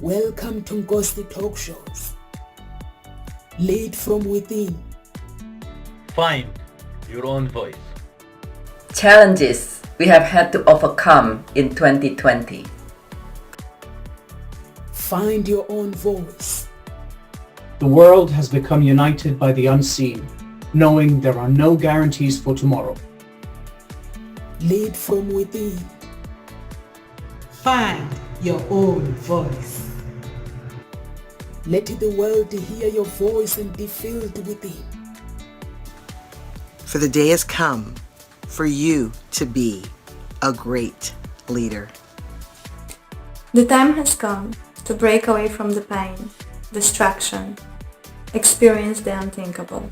Welcome to Ghosty Talk Shows. Lead from within. Find your own voice. Challenges we have had to overcome in 2020. Find your own voice. The world has become united by the unseen, knowing there are no guarantees for tomorrow. Lead from within. Find your own voice. Let the world hear your voice and be filled within. For the day has come for you to be a great leader. The time has come to break away from the pain, distraction, experience the unthinkable.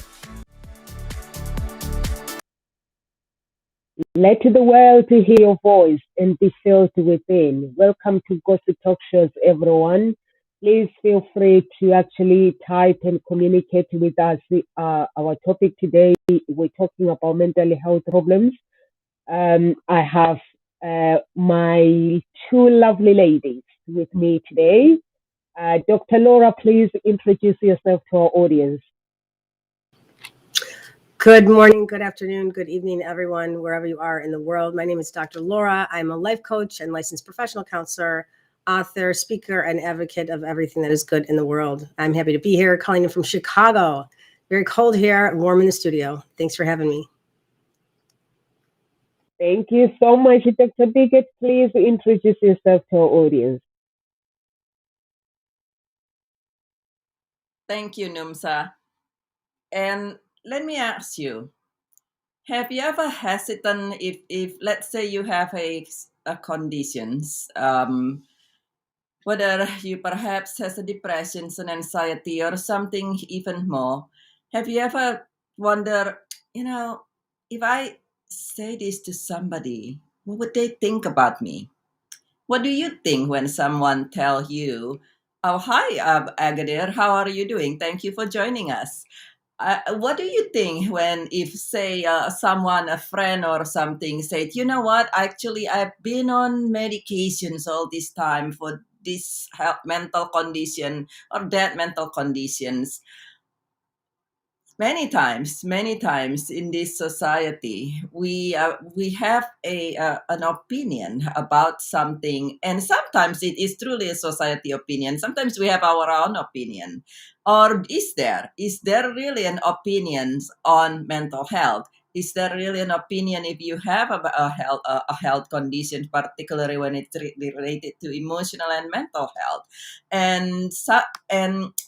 Let the world hear your voice and be filled within. Welcome to Gossip Talk Shows, everyone. Please feel free to actually type and communicate with us. Our topic today, we're talking about mental health problems. I have my two lovely ladies with me today. Dr. Laura, please introduce yourself to our audience. Good morning, good afternoon, good evening, everyone, wherever you are in the world. My name is Dr. Laura. I'm a life coach and licensed professional counselor, author, speaker, and advocate of everything that is good in the world. I'm happy to be here, calling in from Chicago. Very cold here, warm in the studio. Thanks for having me. Thank you so much, Dr. Bigot. Please introduce yourself to our audience. Thank you, Numsa. And let me ask you, have you ever hesitant if let's say you have a conditions, whether you perhaps has a depression, an anxiety, or something even more, have you ever wondered, if I say this to somebody, what would they think about me? What do you think when someone tell you, "Oh, hi, Agadir, how are you doing? Thank you for joining us." What do you think when if say someone, a friend or something said, "You know what, actually I've been on medications all this time for this mental condition or that mental conditions." Many times in this society, we have an opinion about something, and sometimes it is truly a society opinion. Sometimes we have our own opinion. Or is there really an opinion on mental health? Is there really an opinion if you have a health condition, particularly when it's related to emotional and mental health? And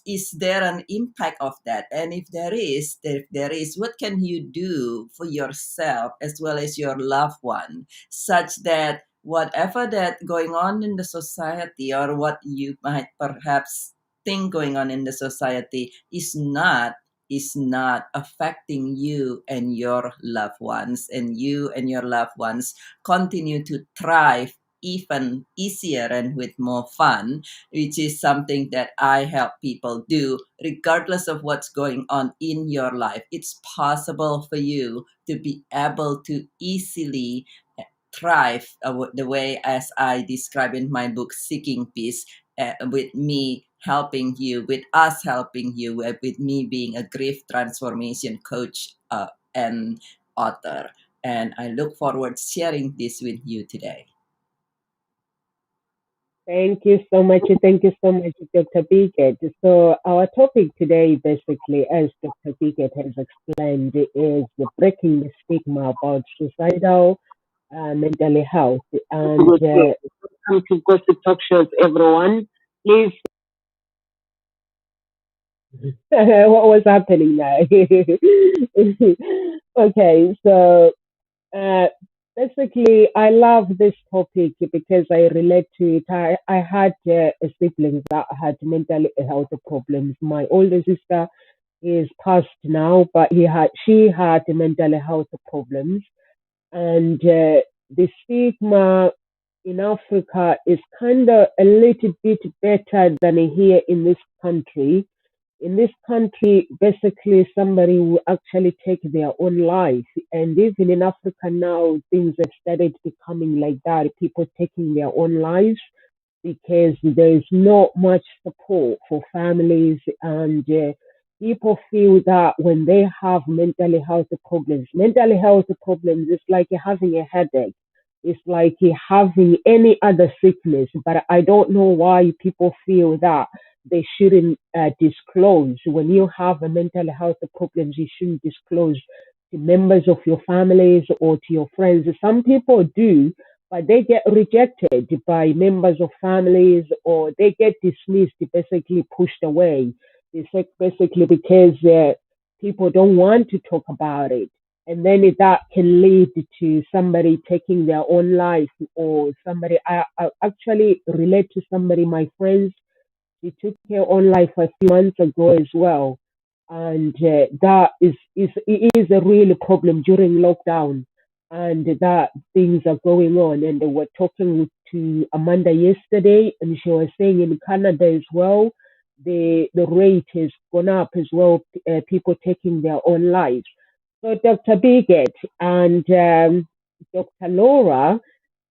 is there an impact of that? And if there is, what can you do for yourself as well as your loved one, such that whatever that going on in the society or what you might perhaps think going on in the society is not affecting you and your loved ones, and you and your loved ones continue to thrive even easier and with more fun, which is something that I help people do regardless of what's going on in your life. It's possible for you to be able to easily thrive the way as I describe in my book, Seeking Peace, with me helping you, with us helping you, with me being a grief transformation coach and author. And I look forward to sharing this with you today. Thank you so much. Thank you so much, Dr. Bigot. So our topic today, basically, as Dr. Bigot has explained, is breaking the stigma about suicidal mental health. And welcome to Gossip Talk Shows, everyone. Please. What was happening now? Okay, so uh, basically, I love this topic because I relate to it. I had a sibling that had mental health problems. My older sister is passed now, but she had mental health problems, and the stigma in Africa is kind of a little bit better than here in this country. In this country, basically, somebody will actually take their own life. And even in Africa now, things have started becoming like that, people taking their own lives. because there's not much support for families, and people feel that when they have mental health problems, it's like having a headache. It's like having any other sickness, but I don't know why people feel that they shouldn't disclose. When you have a mental health problems, you shouldn't disclose to members of your families or to your friends. Some people do, but they get rejected by members of families, or they get dismissed, basically pushed away. Basically because people don't want to talk about it. And then that can lead to somebody taking their own life, or somebody. I actually relate to somebody, my friends, she took her own life a few months ago as well, and that is it is a real problem during lockdown, and that things are going on. And they were talking to Amanda yesterday, and she was saying in Canada as well, the rate has gone up as well. People taking their own lives. So Dr. Bigot and Dr. Laura,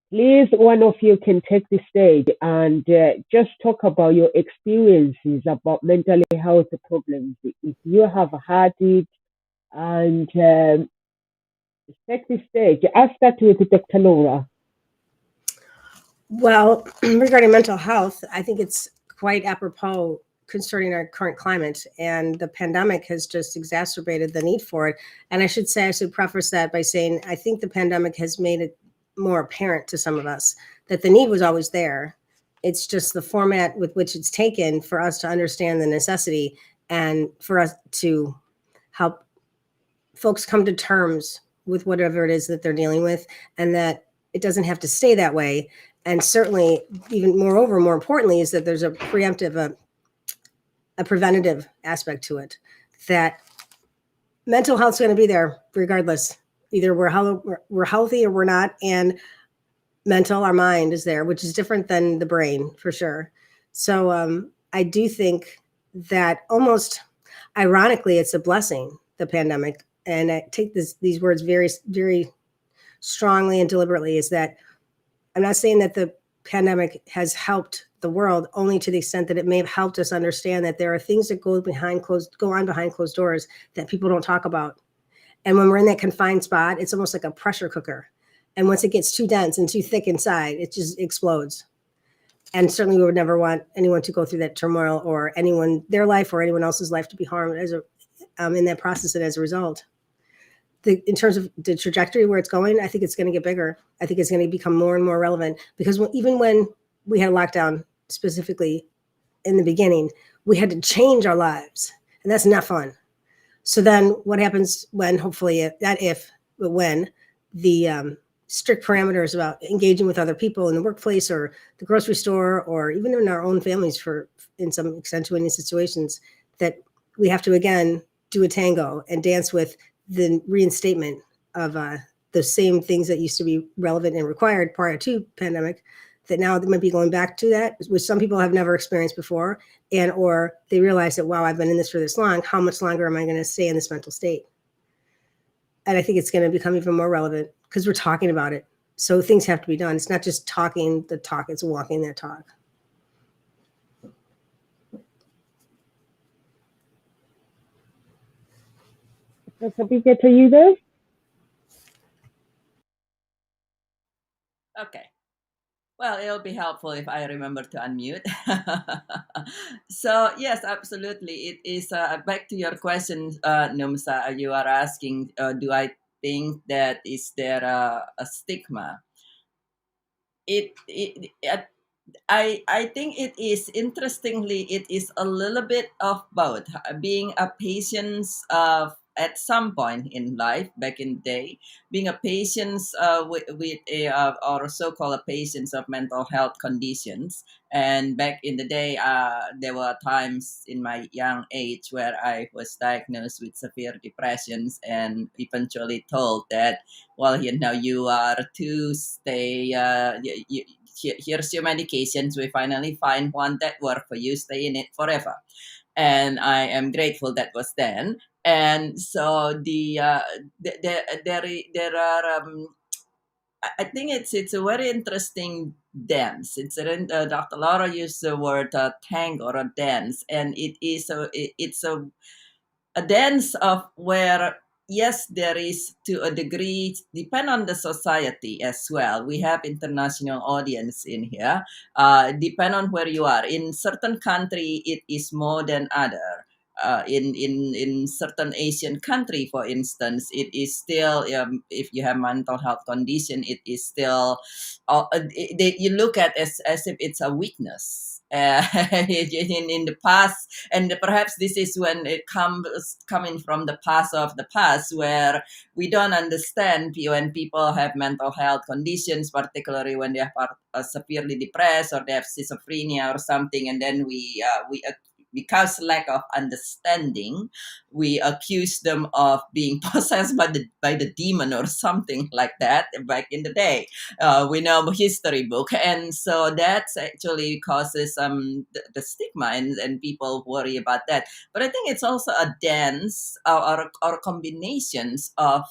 please, one of you can take the stage and just talk about your experiences about mental health problems. If you have had it, and take the stage. I'll start with Dr. Laura. Well, regarding mental health, I think it's quite apropos concerning our current climate, and the pandemic has just exacerbated the need for it. And I should preface that by saying I think the pandemic has made it more apparent to some of us that the need was always there. It's just the format with which it's taken for us to understand the necessity, and for us to help folks come to terms with whatever it is that they're dealing with, and that it doesn't have to stay that way. And certainly, even moreover, more importantly, is that there's a preemptive, a preventative aspect to it, that mental health's going to be there regardless. Either we're healthy or we're not, and mental, our mind is there, which is different than the brain for sure. So I do think that almost ironically, it's a blessing, the pandemic. And I take these words very, very strongly and deliberately, is that I'm not saying that the pandemic has helped the world, only to the extent that it may have helped us understand that there are things that go on behind closed doors that people don't talk about. And when we're in that confined spot, it's almost like a pressure cooker. And once it gets too dense and too thick inside, it just explodes. And certainly we would never want anyone to go through that turmoil, or their life or anyone else's life to be harmed in that process and as a result. In terms of the trajectory where it's going, I think it's going to get bigger. I think it's going to become more and more relevant, because even when we had a lockdown, specifically in the beginning, we had to change our lives, and that's not fun. So then what happens when, hopefully, when the strict parameters about engaging with other people in the workplace or the grocery store, or even in our own families in some accentuating situations, that we have to again do a tango and dance with the reinstatement of the same things that used to be relevant and required prior to pandemic, that now they might be going back to that, which some people have never experienced before, and or they realize that, wow, I've been in this for this long, how much longer am I going to stay in this mental state? And I think it's going to become even more relevant because we're talking about it. So things have to be done. It's not just talking the talk, it's walking that talk. Dr. Bigot, are you there? Okay. Well, it'll be helpful if I remember to unmute. So, yes, absolutely. It is back to your question, Numsa. You are asking, do I think that is there a stigma? I think it is, interestingly, it is a little bit of both. Being a patient at some point in life, back in the day, being a patient with a or so-called a patient of mental health conditions. And back in the day, there were times in my young age where I was diagnosed with severe depressions, and eventually told that, well, you are to stay. Here's your medications. We finally find one that work for you. Stay in it forever. And I am grateful that was then. And so there are I think it's a very interesting dance. Dr. Laura used the word tango or a dance, and it's a dance of where, yes, there is to a degree, depend on the society as well. We have international audience in here. Depend on where you are. In certain country, it is more than other. In certain Asian country, for instance, it is still, if you have mental health condition, it is still, you look at as if it's a weakness. In the past, and perhaps this is when it comes coming from the past of the past, where we don't understand when people have mental health conditions, particularly when they are severely depressed or they have schizophrenia or something, and then we because lack of understanding, we accuse them of being possessed by the demon or something like that back in the day. We know history book, and so that's actually causes the stigma, and people worry about that. But I think it's also a dance, or combinations of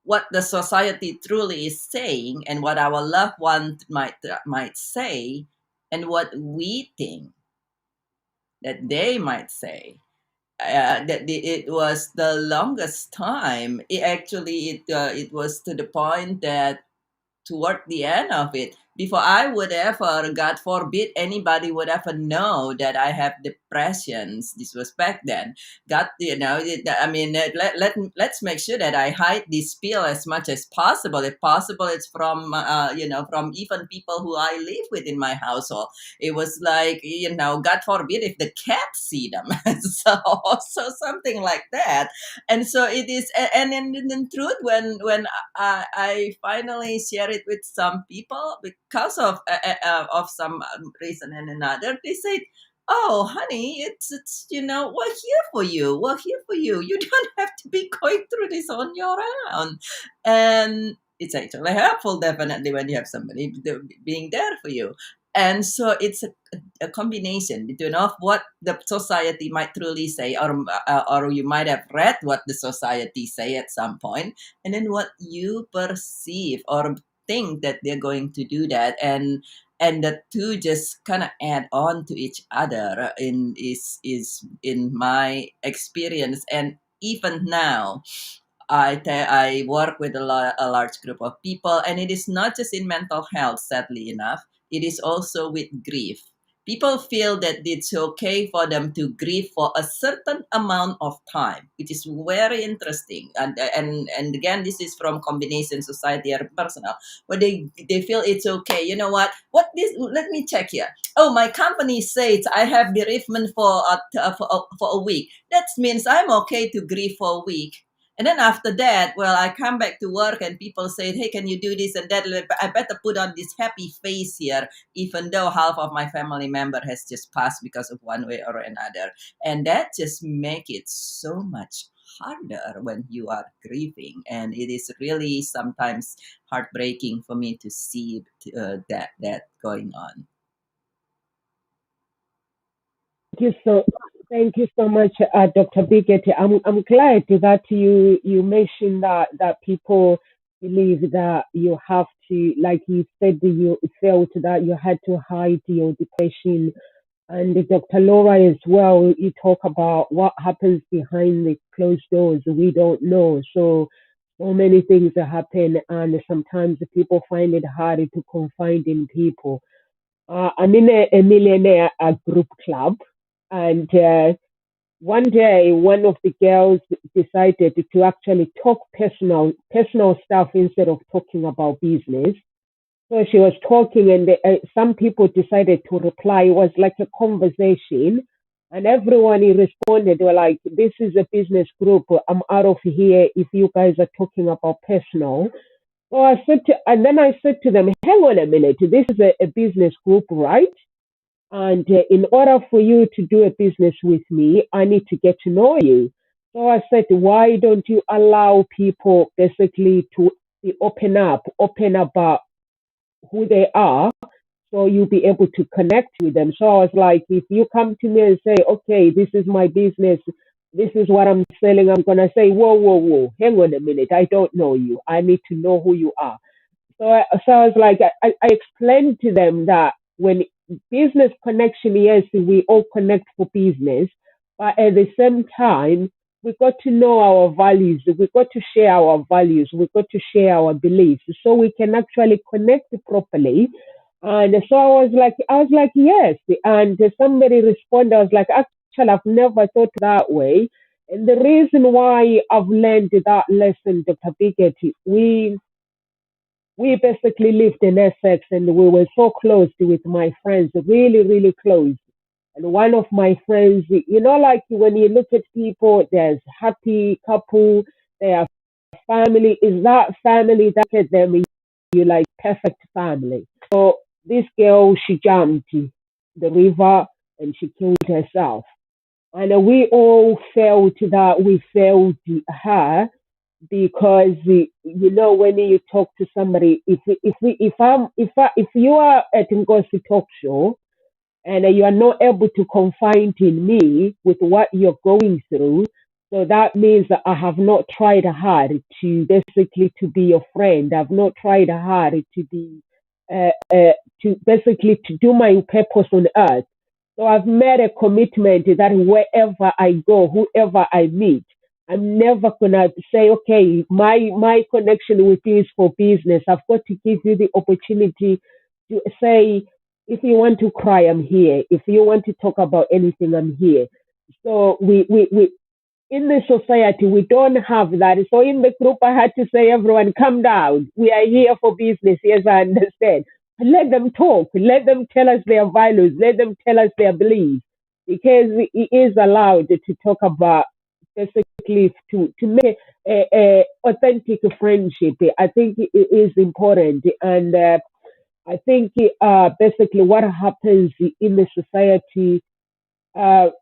what the society truly is saying and what our loved one might say, and what we think that they might say. It was the longest time. It was to the point that toward the end of it, before I would ever, God forbid, anybody would ever know that I have depressions. This was back then. God, I mean, let's make sure that I hide this pill as much as possible. If possible, it's from even people who I live with in my household. It was like, God forbid if the cats see them. so something like that. And so it is, and in truth, when I finally share it with some people because of some reason and another. They said, "Oh, honey, it's we're here for you. We're here for you. You don't have to be going through this on your own." And it's actually helpful, definitely, when you have somebody being there for you. And so it's a combination between of what the society might truly say, or you might have read what the society say at some point, and then what you perceive or think that they're going to do that, and the two just kind of add on to each other is in my experience. And even now, I work with a large group of people, and it is not just in mental health, sadly enough, it is also with grief. People feel that it's okay for them to grieve for a certain amount of time, which is very interesting. And again, this is from combination society or personal, where they feel it's okay. You know what this, let me check here. Oh, my company says I have bereavement for a week. That means I'm okay to grieve for a week. And then after that, well, I come back to work and people say, "Hey, can you do this and that? I better put on this happy face here, even though half of my family member has just passed because of one way or another." And that just make it so much harder when you are grieving. And it is really sometimes heartbreaking for me to see that going on. Thank you so much, Dr. Biggett. I'm glad that you mentioned that people believe that you have to, like you said, that you felt that you had to hide your depression. And Dr. Laura as well, you talk about what happens behind the closed doors. We don't know. So many things that happen, and sometimes the people find it hard to confide in people. I'm in a millionaire group club, and one day one of the girls decided to actually talk personal stuff instead of talking about business. So she was talking, and some people decided to reply. It was like a conversation, and everyone responded. Were like, "This is a business group. I'm out of here if you guys are talking about personal." So and then I said to them, "Hang on a minute. This is a business group, right? And in order for you to do a business with me, I need to get to know you." So I said, "Why don't you allow people basically to open about who they are, so you'll be able to connect with them?" So I was like, if you come to me and say, "Okay, this is my business, this is what I'm selling," I'm going to say, "Whoa, whoa, whoa, hang on a minute. I don't know you. I need to know who you are." So I was like, I explained to them that when business connection, yes, we all connect for business, but at the same time, we got to know our values. We got to share our values. We got to share our beliefs so we can actually connect properly. And so I was like, yes. And somebody responded, I was like, actually, I've never thought that way. And the reason why I've learned that lesson, Dr. Biggett, we basically lived in Essex and we were so close with my friends, really, really close. And one of my friends, like when you look at people, there's happy couple, they are family. Is that family that at them, you like perfect family? So this girl, she jumped the river and she killed herself. And we all felt that we failed her because when you talk to somebody, if you are at Ngozi talk show and you are not able to confide in me with what you're going through, so that means that I have not tried hard to basically to be your friend. I've not tried hard to be to basically to do my purpose on earth. So I've made a commitment that wherever I go, whoever I meet, I'm never gonna say, okay, my connection with you is for business. I've got to give you the opportunity to say, if you want to cry, I'm here. If you want to talk about anything, I'm here. So we in the society, we don't have that. So in the group, I had to say, everyone, calm down. We are here for business. Yes, I understand. Let them talk. Let them tell us their values. Let them tell us their beliefs. Because it is allowed to talk about basically to make a authentic friendship. I think it is important. And I think basically what happens in the society,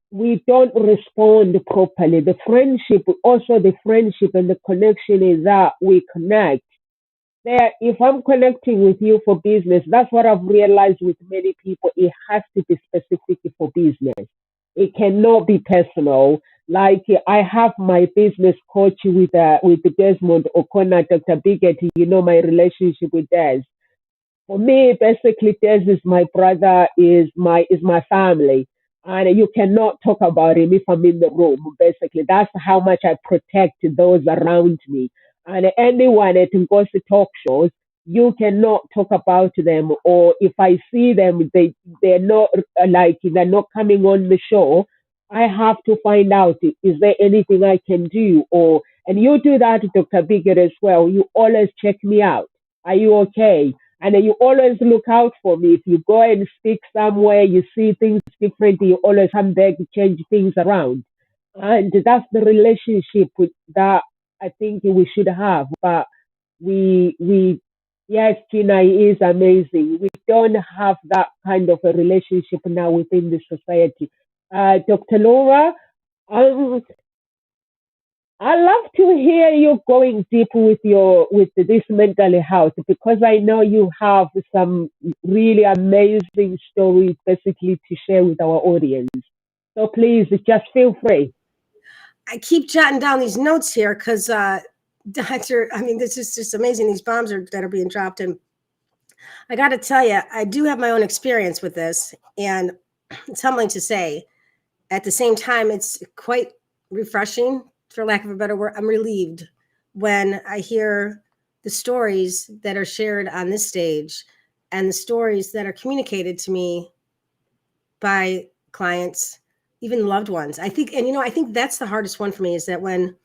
we don't respond properly. The friendship and the connection is that we connect. There, if I'm connecting with you for business, that's what I've realized with many people. It has to be specific for business. It cannot be personal. Like I have my business coach with Desmond O'Connor, Dr. Biggett. My relationship with Des. For me, basically, Des is my brother, is my family, and you cannot talk about him if I'm in the room. Basically, that's how much I protect those around me. And anyone at Ngozi talk shows, you cannot talk about them, or if I see them, they're not they're not coming on the show. I have to find out, is there anything I can do, or and you do that, Dr. Biggett, as well. You always check me out. Are you okay? And then you always look out for me. If you go and speak somewhere, you see things different, you always come back to change things around. And that's the relationship that I think we should have. But yes, Gina is amazing. We don't have that kind of a relationship now within the society. Dr. Laura, um, I love to hear you going deep with this mental health, because I know you have some really amazing stories basically to share with our audience. So please just feel free. I keep jotting down these notes here because, Doctor, I mean, this is just amazing. These bombs that are being dropped. And I got to tell you, I do have my own experience with this. And it's humbling to say. At the same time, it's quite refreshing, for lack of a better word. I'm relieved when I hear the stories that are shared on this stage and the stories that are communicated to me by clients, even loved ones. I think, and I think that's the hardest one for me, is that when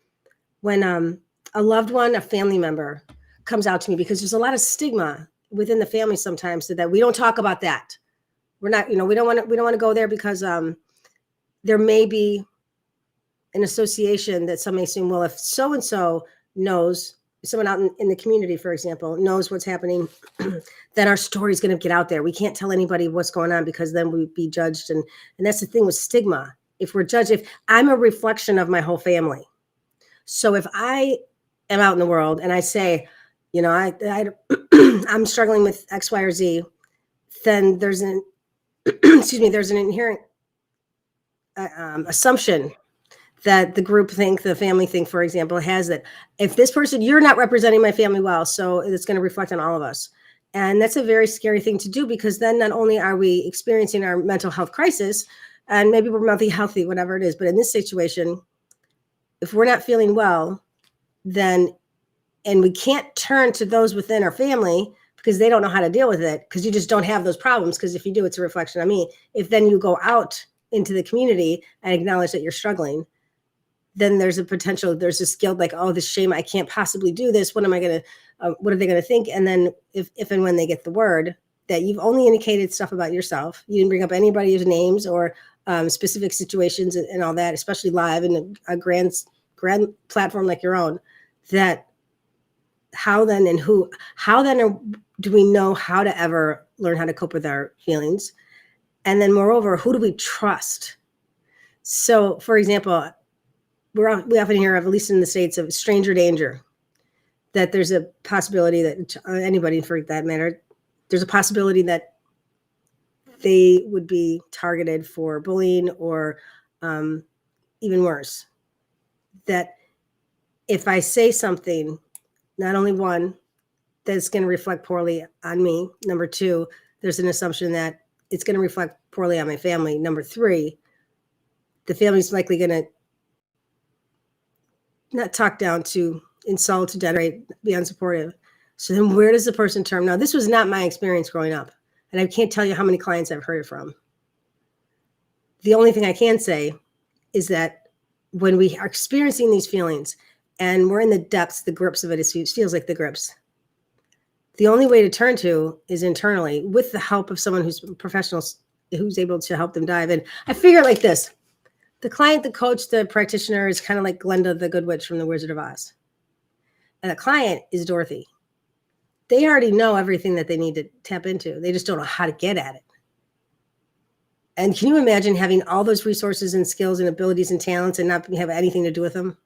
a loved one, a family member comes out to me, because there's a lot of stigma within the family sometimes, so that we don't talk about that. We're not, we don't want to go there because there may be an association that some may assume, well, if so-and-so knows, someone out in the community, for example, knows what's happening, then our story is going to get out there. We can't tell anybody what's going on, because then we'd be judged. And that's the thing with stigma. If we're judged, if I'm a reflection of my whole family. So if I am out in the world and I say, I'm struggling with X, Y, or Z, then there's there's an inherent assumption that the group think, the family think, for example, has that if this person, you're not representing my family well, so it's going to reflect on all of us. And that's a very scary thing to do, because then not only are we experiencing our mental health crisis, and maybe we're mentally healthy, whatever it is, but in this situation, if we're not feeling well, then, and we can't turn to those within our family because they don't know how to deal with it, because you just don't have those problems, because if you do, it's a reflection on me. If then you go out into the community and acknowledge that you're struggling, then there's a potential, there's this guilt, like, oh, this shame, I can't possibly do this. What am I going to, what are they going to think? And then if and when they get the word that you've only indicated stuff about yourself, you didn't bring up anybody's names or specific situations and all that, especially live in a grand platform like your own, that how then and who, how then do we know how to ever learn how to cope with our feelings? And then moreover, who do we trust? So for example, we often hear of, at least in the States, of stranger danger, that there's a possibility that anybody for that matter, there's a possibility that they would be targeted for bullying or even worse. That if I say something, not only one, that's going to reflect poorly on me. Number two, there's an assumption that it's going to reflect poorly on my family. Number three, the family's likely going to not talk down, to insult, to denigrate, be unsupportive. So then where does the person turn? Now, this was not my experience growing up, and I can't tell you how many clients I've heard it from. The only thing I can say is that when we are experiencing these feelings and we're in the depths, the grips of it, it feels like the grips. The only way to turn to is internally, with the help of someone who's professional, who's able to help them dive in. I figure it like this. The client, the coach, the practitioner is kind of like Glenda, the Good Witch from The Wizard of Oz. And the client is Dorothy. They already know everything that they need to tap into. They just don't know how to get at it. And can you imagine having all those resources and skills and abilities and talents and not have anything to do with them?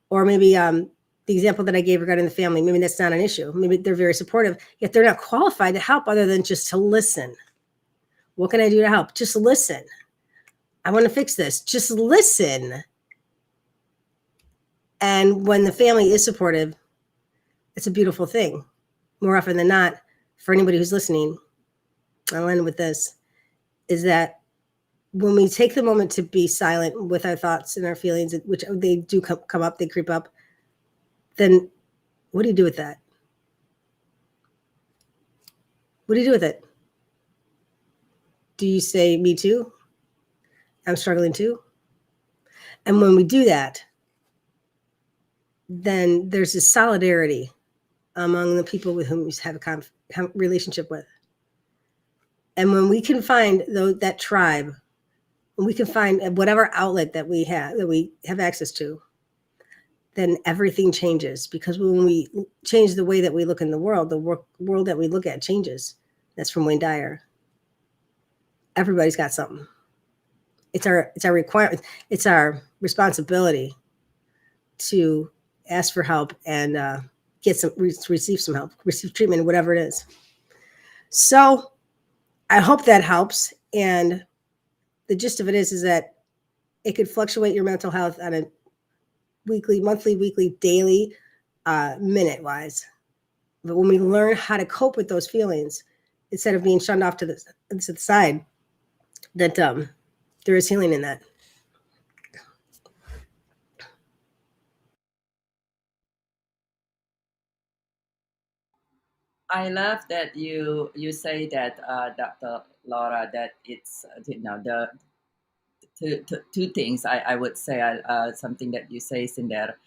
Or maybe the example that I gave regarding the family, maybe that's not an issue. Maybe they're very supportive, yet they're not qualified to help other than just to listen. What can I do to help? Just listen. I want to fix this. Just listen. And when the family is supportive, it's a beautiful thing. More often than not, for anybody who's listening, I'll end with this, is that when we take the moment to be silent with our thoughts and our feelings, which they do come up, they creep up, then what do you do with that? What do you do with it? Do you say, me too? I'm struggling too? And when we do that, then there's this solidarity among the people with whom we have a relationship with. And when we can find that tribe, when we can find whatever outlet that we have access to, then everything changes. Because when we change the way that we look in the world that we look at changes. That's from Wayne Dyer. Everybody's got something. It's our requirement. It's our responsibility to ask for help and receive some help, receive treatment, whatever it is. So I hope that helps. And the gist of it is that it could fluctuate your mental health on a monthly, weekly, daily, minute wise. But when we learn how to cope with those feelings, instead of being shunned off to the side, that there is healing in that. I love that you say that, Dr. Laura, that it's the two things I would say, something that you say is in there.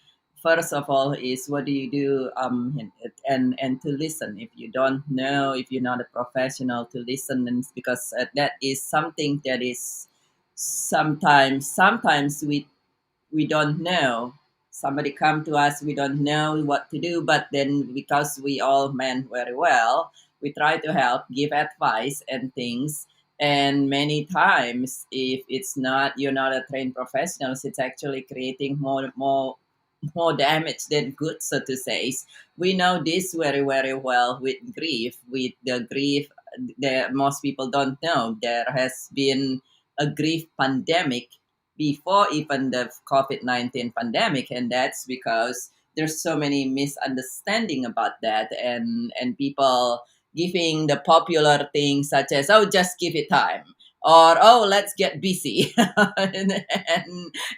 First of all, is what do you do, and to listen. If you don't know, if you're not a professional, to listen, and because that is something that is sometimes we don't know. Somebody come to us, we don't know what to do, but then because we all meant very well, we try to help, give advice and things. And many times, if it's not, you're not a trained professional, it's actually creating more damage than good, so to say. We know this very well with grief. With the grief, most people don't know there has been a grief pandemic before even the COVID-19 pandemic, and that's because there's so many misunderstanding about that, and people giving the popular things such as, oh, just give it time, or oh, let's get busy. And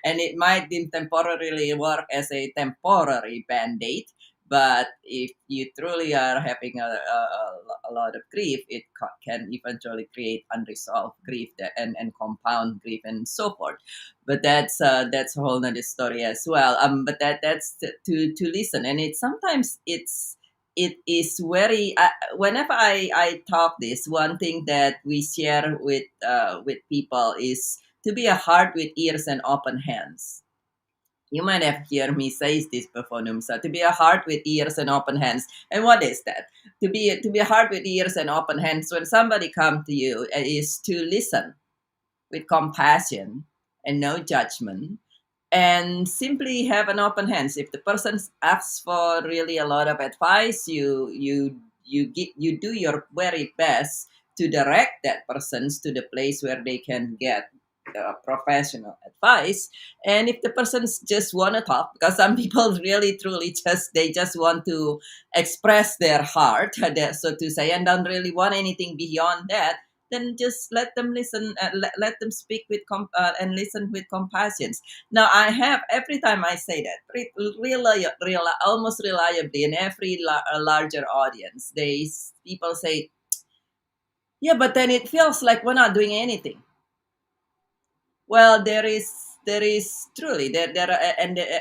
it might temporarily work as a temporary band-aid, but if you truly are having a lot of grief, it can eventually create unresolved grief and compound grief and so forth. But that's a whole nother story as well. But that's to listen, and it is very. Whenever I talk this, one thing that we share with people is to be a heart with ears and open hands. You might have heard me say this before, Numsa. To be a heart with ears and open hands. And what is that? To be a heart with ears and open hands when somebody come to you is to listen with compassion and no judgment, and simply have an open hands. If the person asks for really a lot of advice, you do your very best to direct that person to the place where they can get professional advice. And if the persons just want to talk, because some people really truly just want to express their heart, so to say, and don't really want anything beyond that, then just let them listen, let them speak with and listen with compassion. Now, I have, every time I say that, almost reliably in every larger audience, people say, yeah, but then it feels like we're not doing anything. Well, there is truly there are,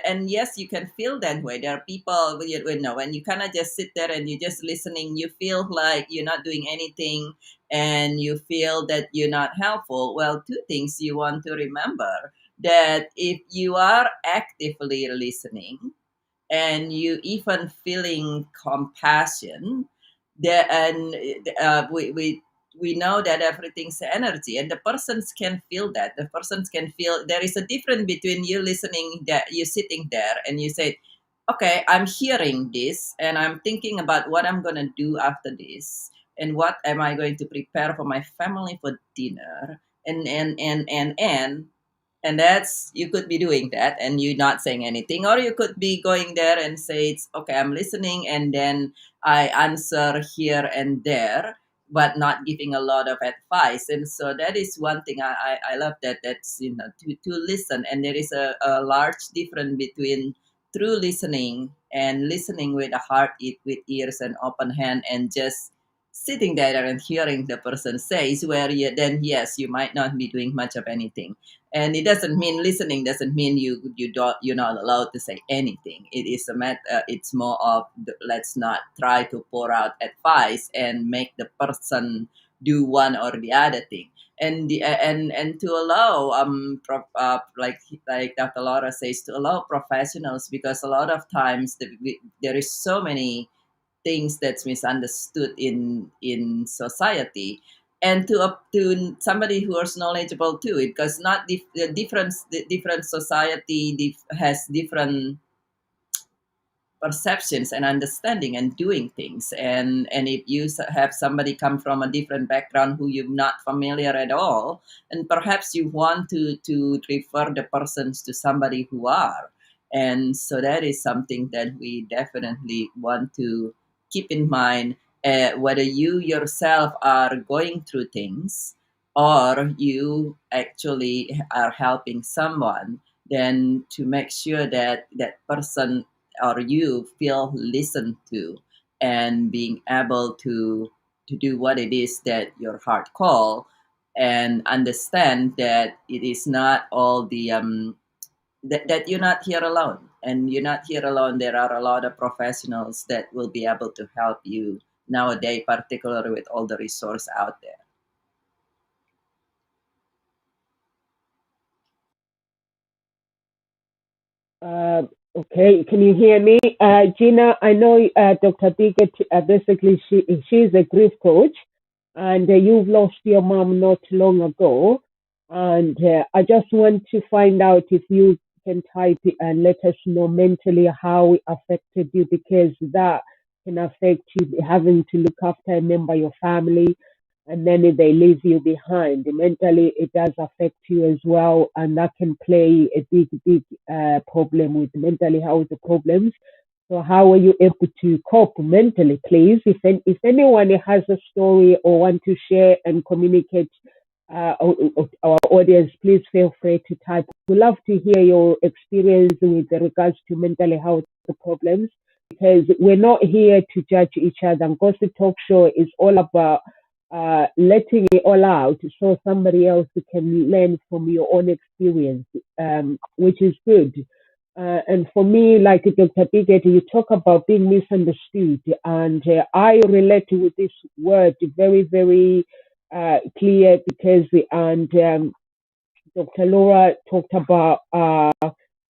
and yes, you can feel that way. There are people you know, when you kind of just sit there and you're just listening, you feel like you're not doing anything, and you feel that you're not helpful. Well, two things you want to remember: that if you are actively listening and you even feeling compassion, there and we know that everything's energy, and the persons can feel that. The persons can feel there is a difference between you listening, that you sitting there and you say, okay, I'm hearing this and I'm thinking about what I'm going to do after this, and what am I going to prepare for my family for dinner, and that's, you could be doing that and you not saying anything, or you could be going there and say, it's okay, I'm listening, and then I answer here and there, but not giving a lot of advice. And so that is one thing I love, that's, to listen. And there is a large difference between true listening and listening with a heart, with ears and open hand, and just sitting there and hearing the person says, where you, then yes, you might not be doing much of anything. And it doesn't mean, listening doesn't mean you're not allowed to say anything. It is a matter, it's more of let's not try to pour out advice and make the person do one or the other thing. And and to allow like Dr. Laura says, to allow professionals, because a lot of times there is so many things that's misunderstood in society, and to up to somebody who is knowledgeable too, because not the different society has different perceptions and understanding and doing things. And if you have somebody come from a different background who you're not familiar at all, and perhaps you want to refer the persons to somebody who are. And so that is something that we definitely want to keep in mind, whether you yourself are going through things, or you actually are helping someone, then to make sure that that person or you feel listened to, and being able to do what it is that your heart call, and understand that it is not all the that you're not here alone, and you're not here alone. There are a lot of professionals that will be able to help you nowadays, particularly with all the resource out there. Uh, okay, can you hear me? Gina, I know Dr. Bigot, basically she's a grief coach, and you've lost your mom not long ago. And I just want to find out if you can type it and let us know mentally how it affected you, because that can affect you having to look after a member of your family. and then they leave you behind. Mentally, it does affect you as well, and that can play a big problem with mental health problems. So how are you able to cope mentally, please? If anyone has a story or want to share and communicate our audience, please feel free to type. We'd love to hear your experience with regards to mental health problems, because we're not here to judge each other. And Gossip Talk Show is all about letting it all out so somebody else can learn from your own experience, which is good. And for me, like Dr. Bigot, you talk about being misunderstood, and I relate with this word very clear, because Dr. Laura talked about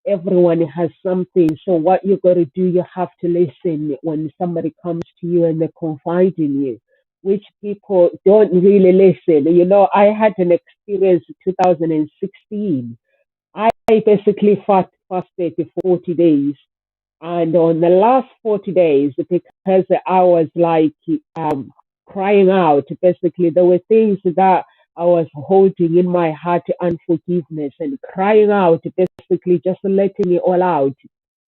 everyone has something. So what you got to do, you have to listen when somebody comes to you and they confide in you, which people don't really listen. You know, I had an experience in 2016. I basically fasted for 40 days. And on the last 40 days, because I was like crying out, basically, there were things that I was holding in my heart, unforgiveness, and crying out, basically just letting it all out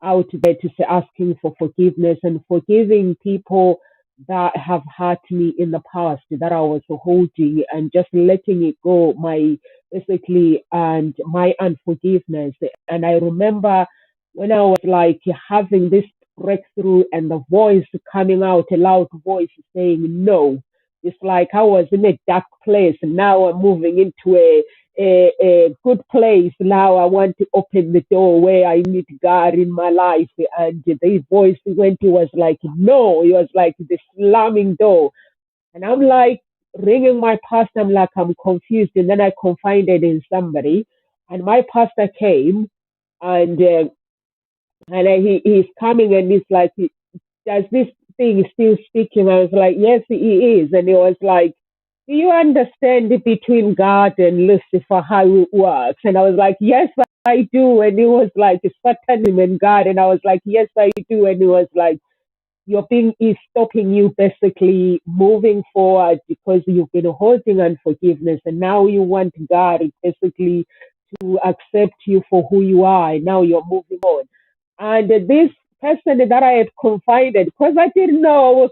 there, to say, asking for forgiveness and forgiving people that have hurt me in the past that I was holding, and just letting it go, my basically, and my unforgiveness. And I remember when I was like having this breakthrough and the voice coming out, a loud voice saying no. It's like I was in a dark place, and now I'm moving into a good place. Now I want to open the door where I meet God in my life. And the voice went, it was like no, it was like the slamming door. And I'm like ringing my pastor, I'm like, I'm confused. And then I confided in somebody, and my pastor came, and he's coming, and he's like, does this thing still speaking? I was like, yes, he is. And he was like, do you understand between God and Lucifer how it works? And I was like, yes, I do. And he was like, Satanism and God. And I was like, yes, I do. And he was like, your being is stopping you basically moving forward, because you've been holding unforgiveness, and now you want God basically to accept you for who you are, and now you're moving on. And this person that I had confided, because I didn't know, I was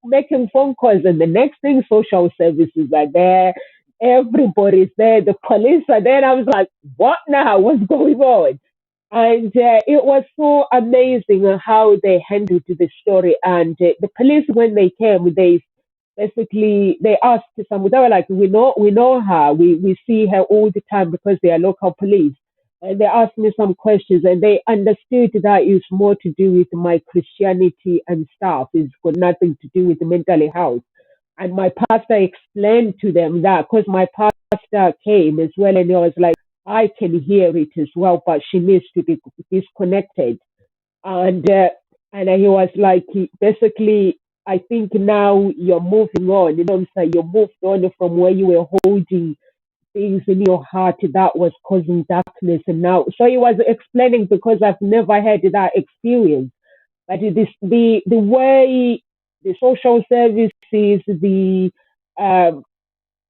making phone calls, and the next thing, social services are there, everybody's there, the police are there. And I was like, what now? What's going on? And it was so amazing how they handled the story. And the police, when they came, they asked some. They were like, we know her. We see her all the time because they are local police. And they asked me some questions, and they understood that it's more to do with my Christianity and stuff. It's got nothing to do with mental health. And my pastor explained to them that, because my pastor came as well, and he was like, I can hear it as well, but she needs to be disconnected. And he was like, basically, I think now you're moving on. You know what I'm saying? You moved on from where you were holding things in your heart that was causing darkness. And now, so he was explaining, because I've never had that experience. But it is the way the social services, the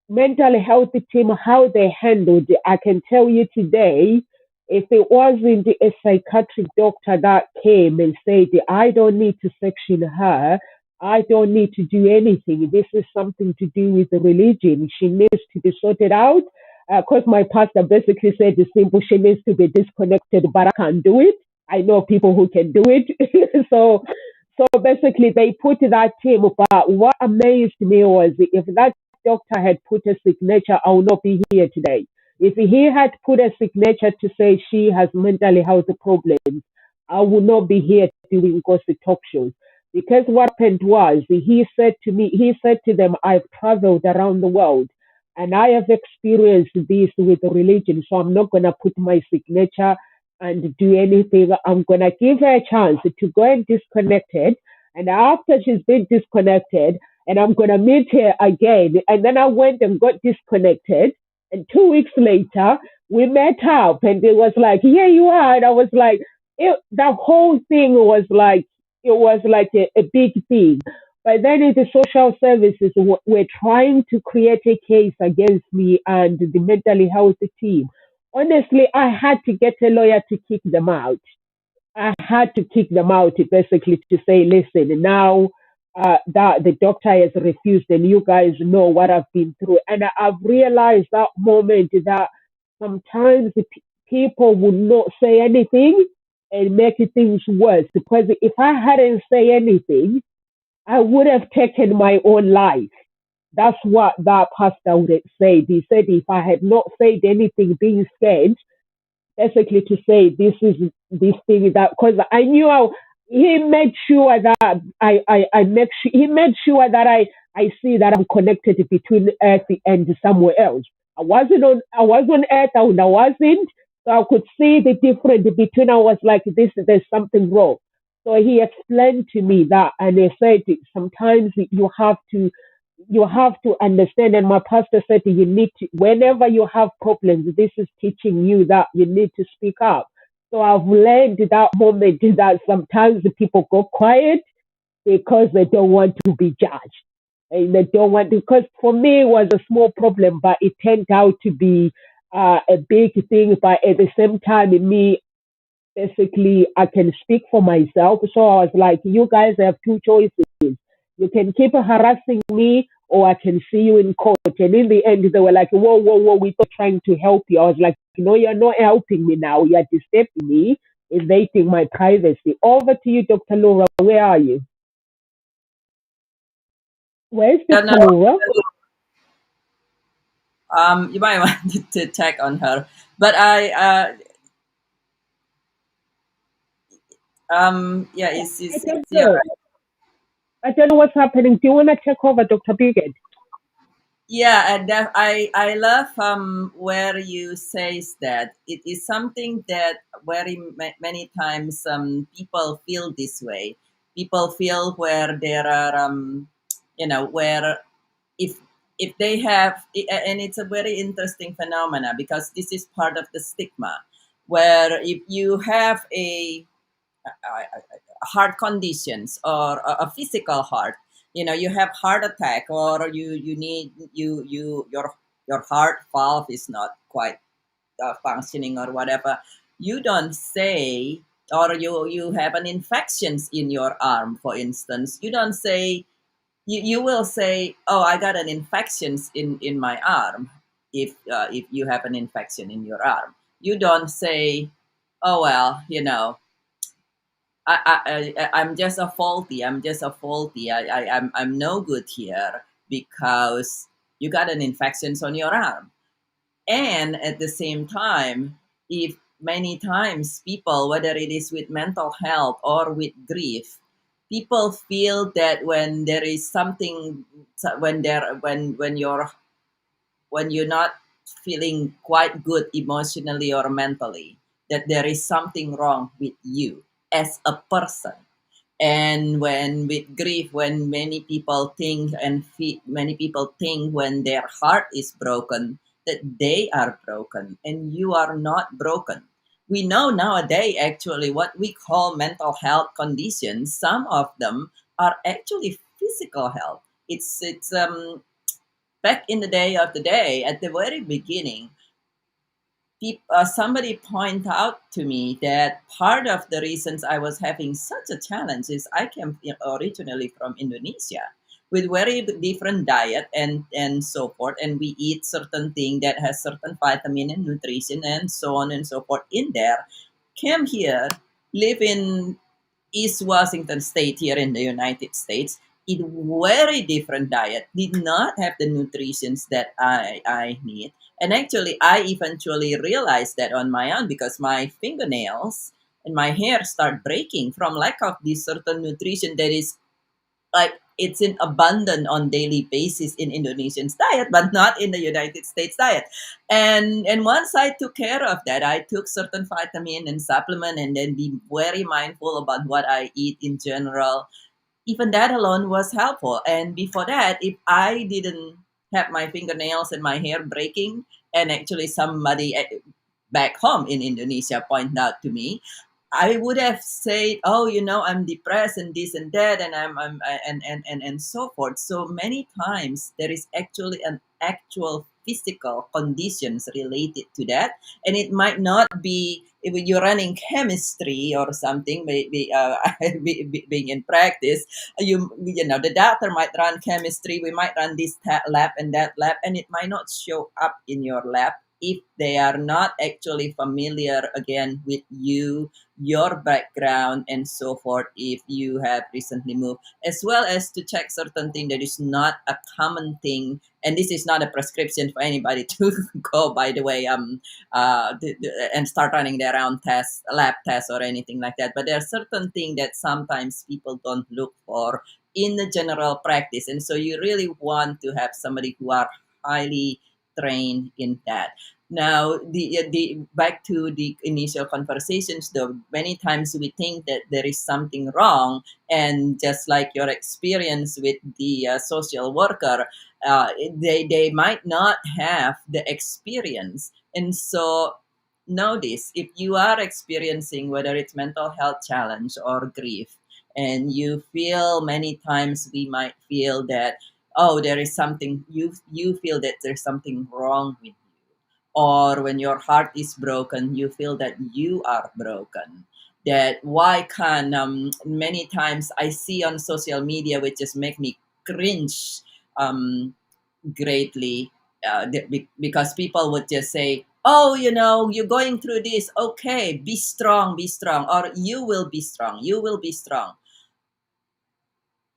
mental health team, how they handled it. I can tell you today, if it wasn't a psychiatric doctor that came and said, I don't need to section her, I don't need to do anything, this is something to do with the religion, she needs to be sorted out. Because my pastor basically said the simple, she needs to be disconnected, but I can't do it. I know people who can do it. So basically, they put that team. But what amazed me was, if that doctor had put a signature, I would not be here today. If he had put a signature to say she has mental health problems, I would not be here doing gossip talk shows. Because what happened was, he said to them, I've traveled around the world, and I have experienced this with religion, so I'm not going to put my signature and do anything. I'm going to give her a chance to go and disconnect it. And after she's been disconnected, and I'm going to meet her again. And then I went and got disconnected. And 2 weeks later, we met up, and it was like, here you are. And I was like, the whole thing was like, it was like a big thing. But then in the social services were trying to create a case against me and the mental health team. Honestly, I had to get a lawyer to kick them out. I had to kick them out basically to say, listen, now that the doctor has refused and you guys know what I've been through. And I've realized that moment that sometimes the people would not say anything and make things worse. Because if I hadn't say anything, I would have taken my own life. That's what that pastor would have said. He said if I had not said anything, being scared, basically to say this is this thing that because I knew he made sure that I make sure he made sure that I see that I'm connected between earth and somewhere else. I was on earth and I wasn't, so I could see the difference between. I was like this, there's something wrong. So he explained to me that, and he said sometimes you have to understand. And my pastor said, you need to, whenever you have problems, this is teaching you that you need to speak up. So I've learned that moment that sometimes the people go quiet because they don't want to be judged. And they don't want, because for me it was a small problem, but it turned out to be a big thing. But at the same time, me, basically, I can speak for myself. So I was like, you guys have two choices. You can keep harassing me, or I can see you in court. And in the end, they were like, whoa, whoa, whoa, we're trying to help you. I was like, no, you're not helping me now. You're disturbing me, invading my privacy. Over to you, Dr. Laura. Where are you? Where's Yeah, Dr. no, Laura? you might want to check on her. But yeah, I don't yeah. know. I don't know what's happening. Do you want to take over, Dr. Bigot? Yeah, and I love where you says that it is something that very many times people feel this way. People feel where there are where if they have and it's a very interesting phenomena because this is part of the stigma where if you have heart conditions or a physical heart, you have heart attack or you need your heart valve is not quite functioning or whatever, you don't say, or you have an infections in your arm, for instance, you don't say, you will say, oh, I got an infections in my arm. If you have an infection in your arm, you don't say, oh well, I'm just a faulty. I'm just a faulty. I'm no good here because you got an infection on your arm. And at the same time, if many times people, whether it is with mental health or with grief, people feel that when there is something, when you're not feeling quite good emotionally or mentally, that there is something wrong with you as a person. And when with grief, when many people think many people think when their heart is broken that they are broken, and you are not broken. We know nowadays actually what we call mental health conditions, some of them are actually physical health. It's back in the day of the day, at the very beginning, somebody point out to me that part of the reasons I was having such a challenge is I came originally from Indonesia with very different diet and so forth, and we eat certain thing that has certain vitamin and nutrition and so on and so forth in there. Came here, live in East Washington State here in the United States, eat very different diet, did not have the nutritions that I need. And actually, I eventually realized that on my own because my fingernails and my hair start breaking from lack of this certain nutrition that is like it's in abundant on daily basis in Indonesian's diet, but not in the United States diet. And once I took care of that, I took certain vitamin and supplement, and then be very mindful about what I eat in general. Even that alone was helpful. And before that, if I didn't have my fingernails and my hair breaking, and actually somebody back home in Indonesia pointed out to me, I would have said, oh, I'm depressed and this and that, and I'm and so forth. So many times there is actually an actual physical conditions related to that, and it might not be if you're running chemistry or something. Maybe being in practice, the doctor might run chemistry. We might run this lab and that lab, and it might not show up in your lab if they are not actually familiar again with your background and so forth, if you have recently moved, as well as to check certain thing that is not a common thing. And this is not a prescription for anybody to go, by the way, and start running their own test, lab tests or anything like that. But there are certain things that sometimes people don't look for in the general practice, and so you really want to have somebody who are highly trained in that. Now, the back to the initial conversations, though, many times we think that there is something wrong, and just like your experience with the social worker, they might not have the experience, and so know this: if you are experiencing whether it's mental health challenge or grief, and you feel many times we might feel that, oh, there is something, you feel that there's something wrong with, or when your heart is broken you feel that you are broken, that why can many times I see on social media, which just make me cringe greatly, because people would just say, oh, you're going through this, okay, be strong, or you will be strong, you will be strong.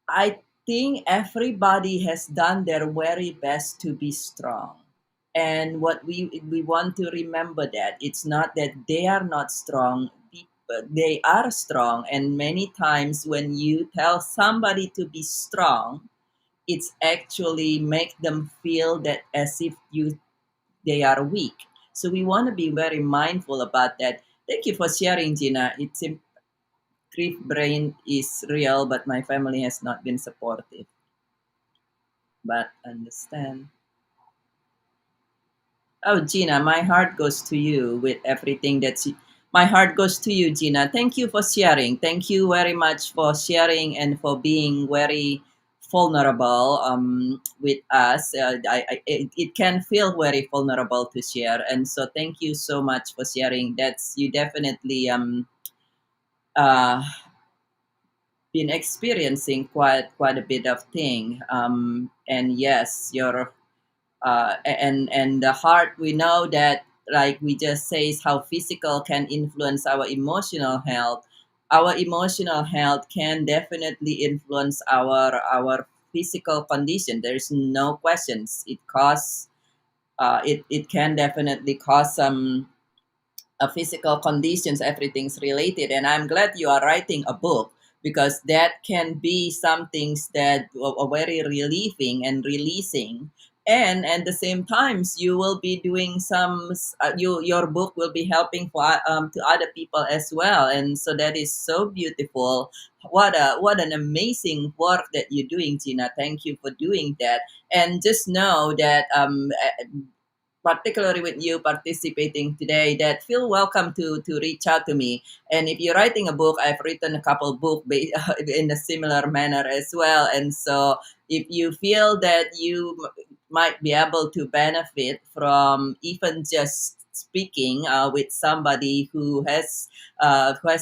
I think everybody has done their very best to be strong. And what we want to remember, that it's not that they are not strong, they are strong. And many times when you tell somebody to be strong, it's actually make them feel that as if they are weak. So we want to be very mindful about that. Thank you for sharing, Gina. It's grief brain is real, but my family has not been supportive. But understand. Oh, Gina, my heart goes to you with everything my heart goes to you, Gina. Thank you for sharing. Thank you very much for sharing and for being very vulnerable with us. It can feel very vulnerable to share, and so thank you so much for sharing. That's you definitely uh, been experiencing quite a bit of thing. And yes, your and the heart, we know that, like we just says, how physical can influence our emotional health. Our emotional health can definitely influence our physical condition. There's no questions. It can definitely cause some physical conditions, everything's related. And I'm glad you are writing a book, because that can be some things that are very relieving and releasing. And at the same times you will be doing your book will be helping for to other people as well, and so that is so beautiful. What an amazing work that you're doing, Gina. Thank you for doing that. And just know that particularly with you participating today, that feel welcome to reach out to me. And if you're writing a book, I've written a couple book in a similar manner as well. And so if you feel that you might be able to benefit from even just speaking with somebody who has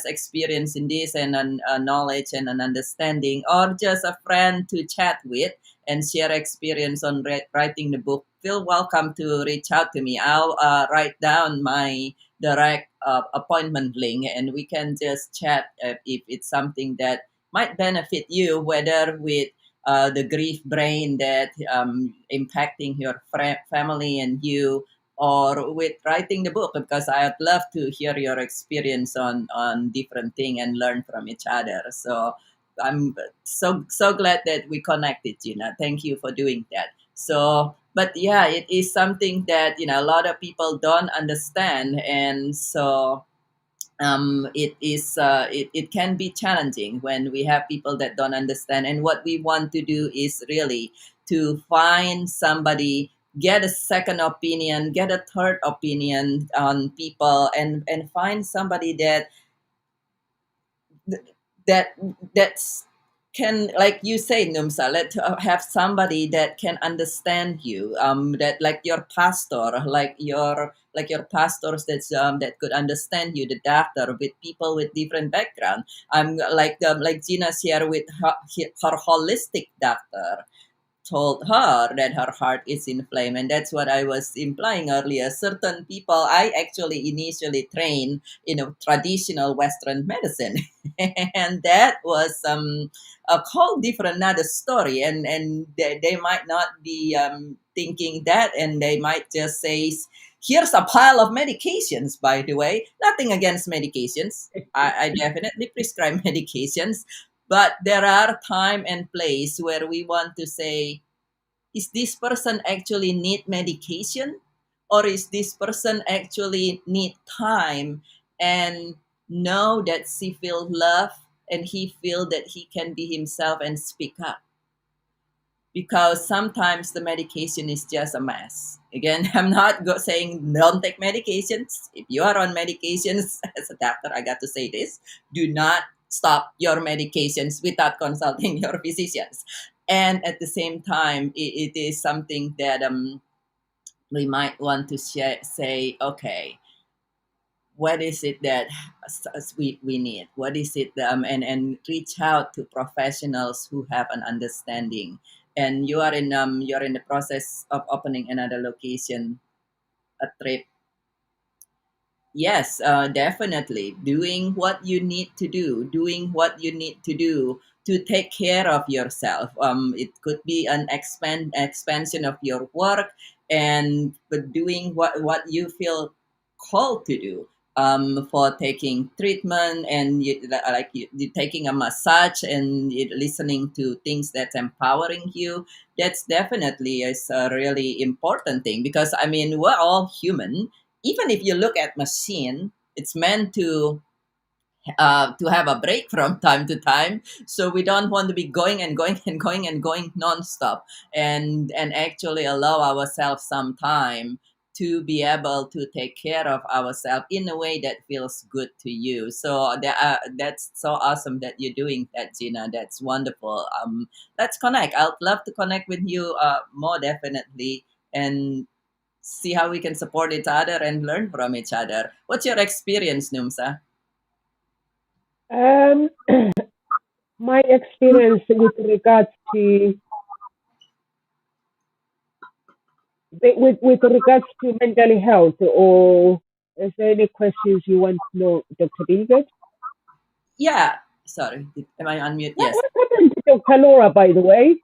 experience in this, and knowledge and an understanding, or just a friend to chat with and share experience on writing the book, feel welcome to reach out to me. I'll write down my direct appointment link, and we can just chat if it's something that might benefit you, whether with the grief brain that impacting your family and you, or with writing the book, because I'd love to hear your experience on different thing and learn from each other. So I'm so glad that we connected, Gina. Thank you for doing that. So, but yeah, it is something that a lot of people don't understand, and so it can be challenging when we have people that don't understand. And what we want to do is really to find somebody, get a second opinion, get a third opinion on people, and find somebody that that that's can, like you say, Numsa, let have somebody that can understand you, that like your pastor, like your pastors that could understand you, the doctor, with people with different background. I'm like Gina's here with her holistic doctor told her that her heart is inflamed, and that's what I was implying earlier. Certain people, I actually initially trained in a traditional Western medicine, and that was a whole different another story. And they might not be thinking that, and they might just say, "Here's a pile of medications." By the way, nothing against medications. I definitely prescribe medications, but there are time and place where we want to say, is this person actually need medication, or is this person actually need time and know that she feel love and he feel that he can be himself and speak up? Because sometimes the medication is just a mess. Again, I'm not saying don't take medications. If you are on medications, as a doctor, I got to say this: do not stop your medications without consulting your physicians. And at the same time, it is something that we might want to say, okay, what is it that we need, what is it, and reach out to professionals who have an understanding. And you're in the process of opening another location, a trip. Yes, definitely. Doing what you need to do, doing what you need to do to take care of yourself. It could be an expansion of your work, and but doing what you feel called to do. For taking treatment, and you taking a massage, and you listening to things that's empowering you. That's definitely is a really important thing, because I mean, we're all human. Even if you look at machine, it's meant to have a break from time to time. So we don't want to be going and going and going and going nonstop, and actually allow ourselves some time to be able to take care of ourselves in a way that feels good to you. So that's so awesome that you're doing that, Gina. That's wonderful. Let's connect. I'd love to connect with you more, definitely, and see how we can support each other and learn from each other. What's your experience, Numsa? Um, my experience with regards to mental health, or is there any questions you want to know, Dr. Bilgett? Yeah. Sorry, am I on mute? What, Yes. what happened to Dr. Laura, by the way?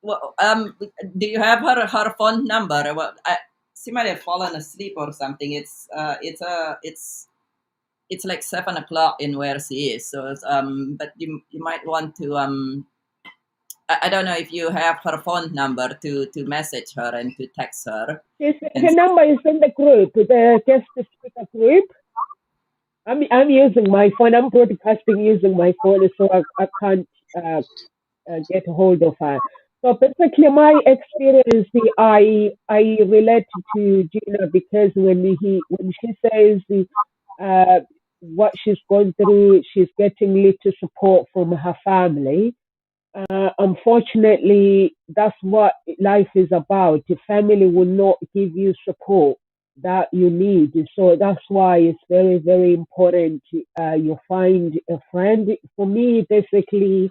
Well, do you have her phone number? Well, she might have fallen asleep or something. It's like 7 o'clock in where she is. So but you might want to I don't know if you have her phone number to message her and to text her. And Her number is in the group, the guest speaker group. I'm using my phone. I'm broadcasting using my phone, so I can't get a hold of her. So basically, my experience, I relate to Gina, because when she says uh, what she's going through, she's getting little support from her family. Unfortunately, that's what life is about. The family will not give you support that you need. So that's why it's very, very important you find a friend. For me, basically,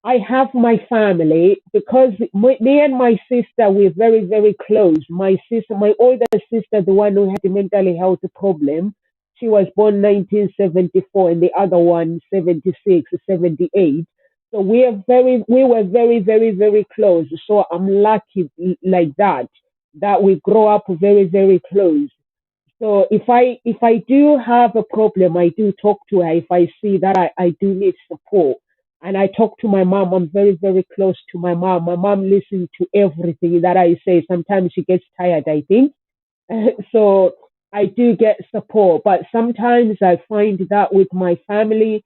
I have my family, because me and my sister, we're very, very close. My sister, my older sister, the one who had a mental health problem, she was born 1974, and the other one 76, 78. So we were very, very, very close. So I'm lucky like that, that we grow up very, very close. So if I do have a problem, I do talk to her. If I see that I do need support, and I talk to my mom, I'm very, very close to my mom. My mom listens to everything that I say. Sometimes she gets tired, I think. So I do get support, but sometimes I find that with my family,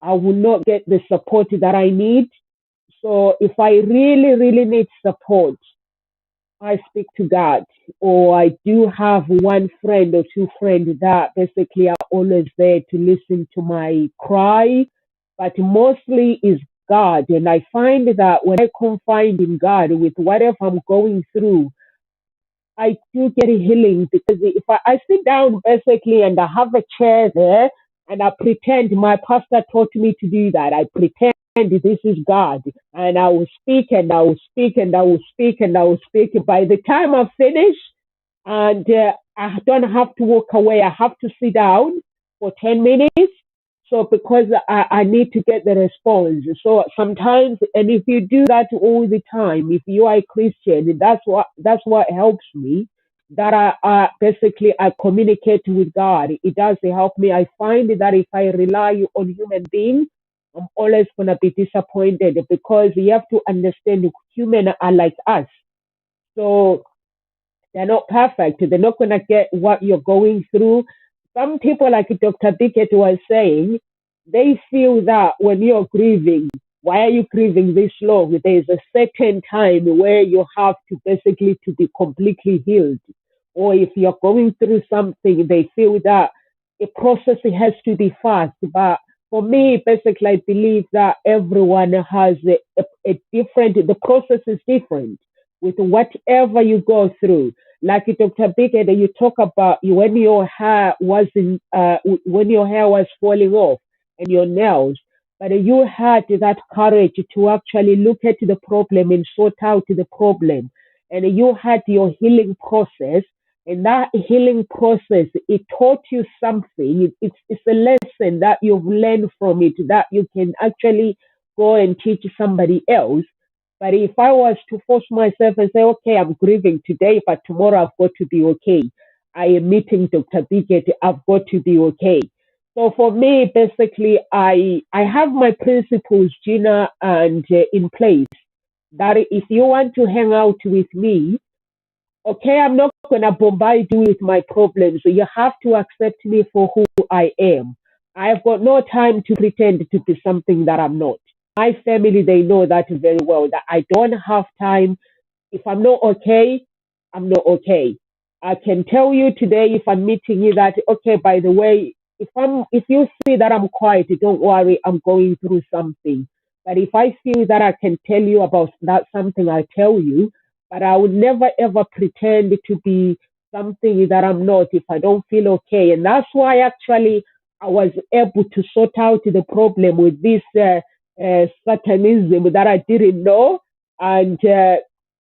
I will not get the support that I need. So if I really, really need support, I speak to God, or I do have one friend or two friends that basically are always there to listen to my cry, but mostly is God. And I find that when I confide in God with whatever I'm going through, I do get a healing because if I sit down basically and I have a chair there and I pretend my pastor taught me to do that. I pretend this is God and I will speak and I will speak and I will speak and I will speak. By the time I finish and I don't have to walk away, I have to sit down for 10 minutes. So because I need to get the response. So sometimes, and if you do that all the time, if you are a Christian, that's what helps me. That I basically I communicate with God. It does help me. I find that if I rely on human beings, I'm always gonna be disappointed because you have to understand human are like us. So they're not perfect. They're not going to get what you're going through. Some people, like Dr. Bickett was saying, they feel that when you're grieving, why are you grieving this long? There's a certain time where you have to basically to be completely healed. Or if you're going through something, they feel that a process has to be fast. But for me, basically, I believe that everyone has a different, the process is different with whatever you go through. Like Dr. Bickett, you talk about when your hair was falling off and your nails, but you had that courage to actually look at the problem and sort out the problem, and you had your healing process. And that healing process, it taught you something. It's a lesson that you've learned from it that you can actually go and teach somebody else. But if I was to force myself and say, okay, I'm grieving today, but tomorrow I've got to be okay. I am meeting Dr. Biggett, I've got to be okay. So for me, basically, I have my principles, Gina, and in place that if you want to hang out with me, okay, I'm not going to bombard you with my problems. So you have to accept me for who I am. I've got no time to pretend to be something that I'm not. My family, they know that very well, that I don't have time. If I'm not okay, I'm not okay. I can tell you today if I'm meeting you that, okay, by the way, if you see that I'm quiet, don't worry, I'm going through something. But if I feel that I can tell you about that something, I tell you. But I would never ever pretend to be something that I'm not if I don't feel okay. And that's why actually I was able to sort out the problem with this satanism that I didn't know. And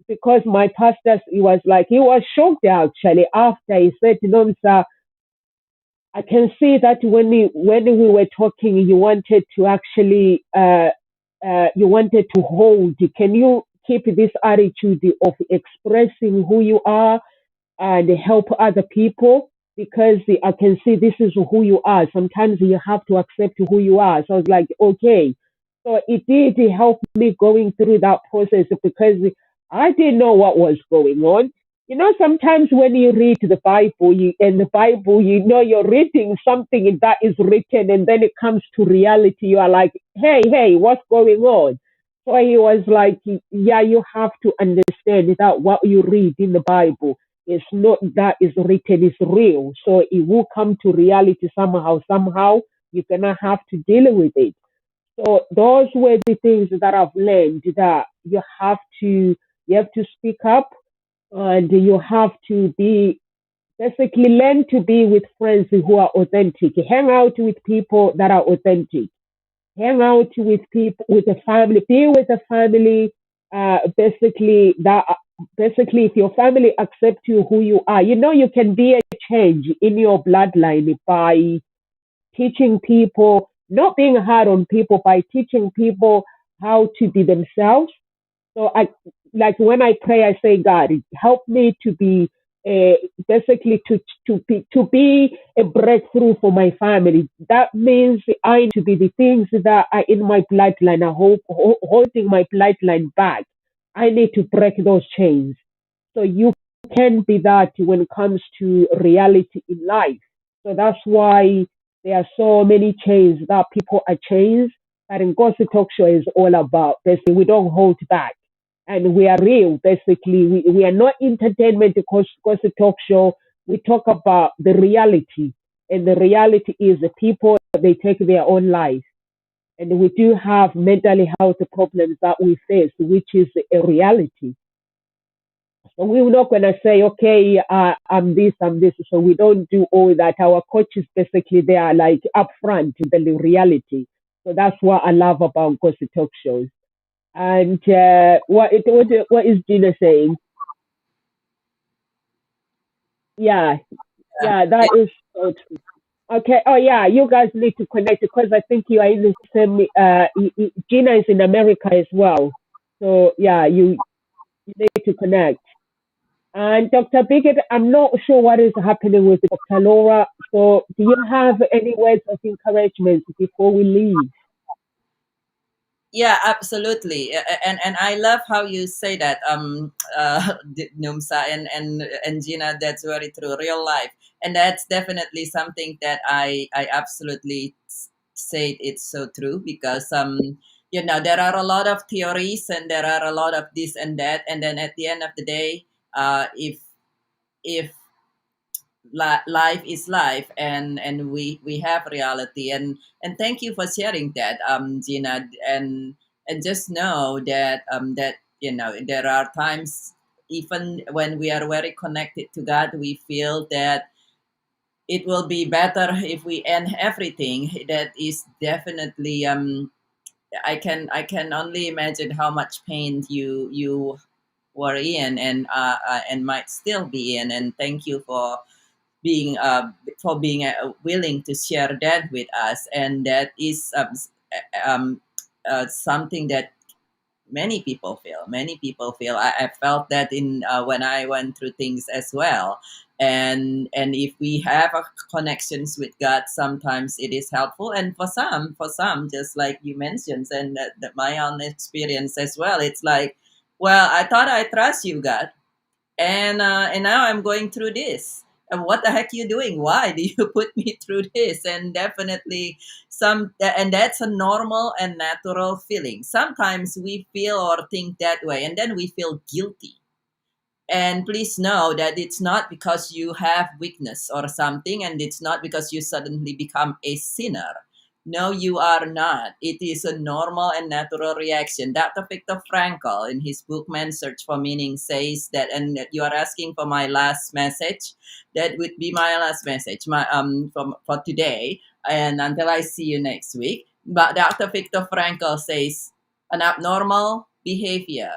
because my pastor, he was shocked actually after he said, no, sir, I can see that when we were talking, you wanted to actually, you wanted to hold. Can you keep this attitude of expressing who you are and help other people? Because I can see this is who you are. Sometimes you have to accept who you are. So I was like, okay. So it did help me going through that process because I didn't know what was going on. You know, sometimes when you read the Bible, you're reading something that is written, and then it comes to reality. You are like, hey, what's going on? So he was like, yeah, you have to understand that what you read in the Bible is not that is written, is real. So it will come to reality somehow. You're going to have to deal with it. So those were the things that I've learned that you have to speak up and you have to be basically learn to be with friends who are authentic. Hang out with people that are authentic. Hang out with people with a family. Be with a family. Basically, if your family accepts you who you are, you can be a change in your bloodline by teaching people, not being hard on people, by teaching people how to be themselves. So I like when I pray, I say, God, help me to be basically to be a breakthrough for my family. That means I need to be the things that are in my bloodline, are holding my bloodline back. I need to break those chains. So you can be that when it comes to reality in life. So that's why there are so many chains that people are chains. That in Gossip Talk Show is all about. Basically, we don't hold back. and we are real. Basically, we are not entertainment because a talk show. We talk about the reality, and the reality is the people, they take their own life, and we do have mental health problems that we face, which is a reality. So we're not going to say, okay, I'm this, I'm this. So we don't do all that. Our coaches basically, they are like upfront in the reality. So that's what I love about gossip talk shows. And what is Gina saying? Yeah, yeah, Yeah. that is so true. Okay. Oh yeah, you guys need to connect because I think you are in the same. Gina is in America as well. So yeah, you need to connect. And Dr. Biggett, I'm not sure what is happening with Dr. Laura. So do you have any words of encouragement before we leave? Yeah, absolutely. And I love how you say that, Numsa and Gina. That's very true, real life, and that's definitely something that I absolutely say it's so true because there are a lot of theories and there are a lot of this and that, and then at the end of the day, if life is life, and we have reality, and thank you for sharing that, Gina, and just know that there are times, even when we are very connected to God, we feel that it will be better if we end everything. That is definitely, I can only imagine how much pain you were in, and might still be in, and thank you being willing to share that with us, and that is something that many people feel. I felt that in when I went through things as well, and if we have connections with God, sometimes it is helpful, and for some, just like you mentioned, and my own experience as well, it's like, well, I thought I trust you, God, and now I'm going through this. And what the heck you doing? Why do you put me through this? And definitely and that's a normal and natural feeling. Sometimes we feel or think that way, and then we feel guilty. And please know that it's not because you have weakness or something, and it's not because you suddenly become a sinner. No, you are not. It is a normal and natural reaction. Dr. Viktor Frankl, in his book Man's Search for Meaning, says that, and you are asking for my last message. That would be my last message, for today, and until I see you next week. But Dr. Viktor Frankl says an abnormal behavior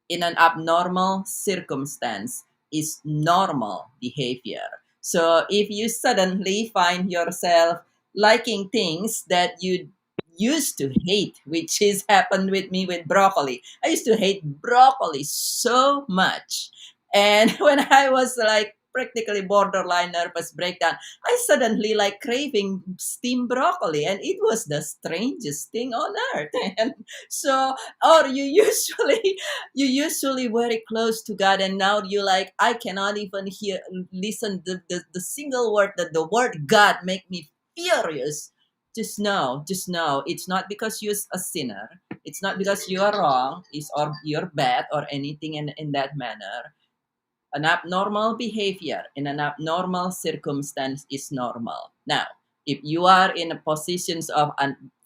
in an abnormal circumstance is normal behavior. So if you suddenly find yourself liking things that you used to hate, which is happened with me with broccoli. I used to hate broccoli so much. And when I was like practically borderline nervous breakdown, I suddenly like craving steamed broccoli, and it was the strangest thing on earth. And so, or you usually very close to God, and now you like, I cannot even listen the single word, that the word God make me furious. Just know it's not because you're a sinner, it's not because you are wrong, it's or you're bad or anything in that manner. An abnormal behavior in an abnormal circumstance is normal. Now, if you are in a positions of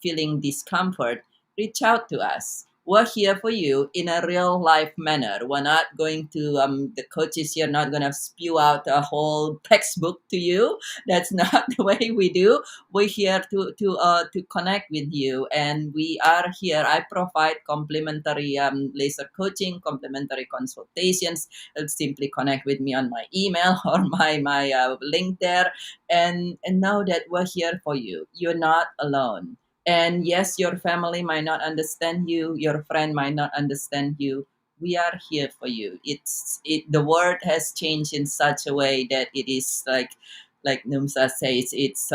feeling discomfort, reach out to us. We're here for you in a real life manner. We're not going to, the coaches here not going to spew out a whole textbook to you. That's not the way we do. We're here to connect with you, and we are here. I provide complimentary laser coaching, complimentary consultations. Simply connect with me on my email or my link there, and know that we're here for you. You're not alone. And yes, your family might not understand you, your friend might not understand you. We are here for you. The world has changed in such a way that it is like Numsa says, it's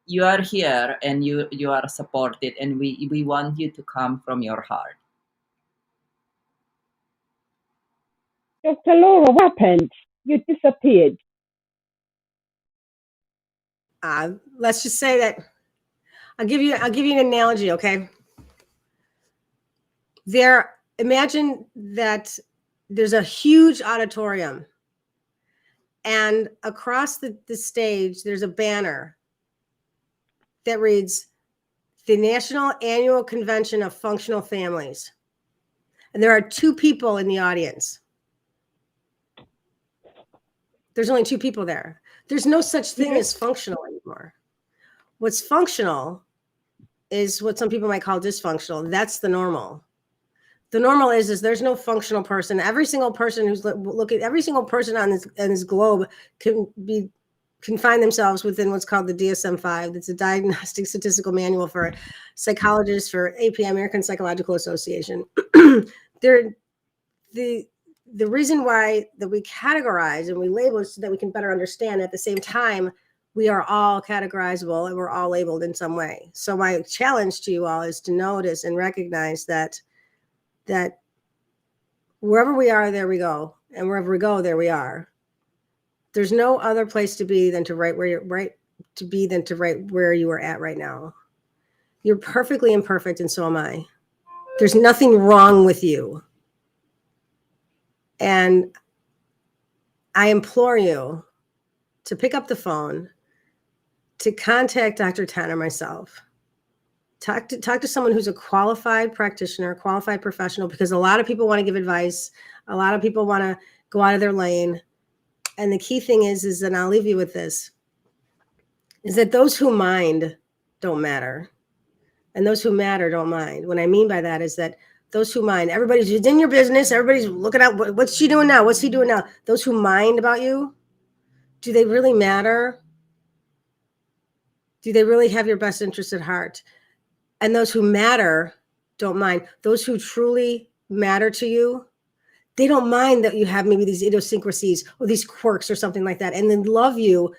you are here, and you are supported, and we want you to come from your heart. Dr. Laura, what happened? You disappeared. Let's just say that I'll give you an analogy, okay? There Imagine that there's a huge auditorium, and across the stage, there's a banner that reads, the National Annual Convention of Functional Families. And there are 2 people in the audience. There's only 2 people there. There's no such thing as functional anymore. What's functional is what some people might call dysfunctional. That's the normal. The normal is there's no functional person. Every single person who's every single person on this globe can find themselves within what's called the DSM-5. That's a Diagnostic Statistical Manual for Psychologists, for APA, American Psychological Association. The reason why that we categorize and we label is so that we can better understand. At the same time, we are all categorizable and we're all labeled in some way. So my challenge to you all is to notice and recognize that wherever we are, there we go, and wherever we go, there we are. There's no other place to be than to right where you are at right now. You're perfectly imperfect, and so am I. There's nothing wrong with you. And I implore you to pick up the phone, to contact Dr. Tan or myself. Talk to someone who's a qualified practitioner, qualified professional, because a lot of people want to give advice. A lot of people want to go out of their lane. And the key thing is, and I'll leave you with this, is that those who mind don't matter. And those who matter don't mind. What I mean by that is that those who mind, everybody's in your business. Everybody's looking out. What's she doing now? What's he doing now? Those who mind about you, do they really matter? Do they really have your best interest at heart? And those who matter don't mind. Those who truly matter to you, they don't mind that you have maybe these idiosyncrasies or these quirks or something like that, and then love you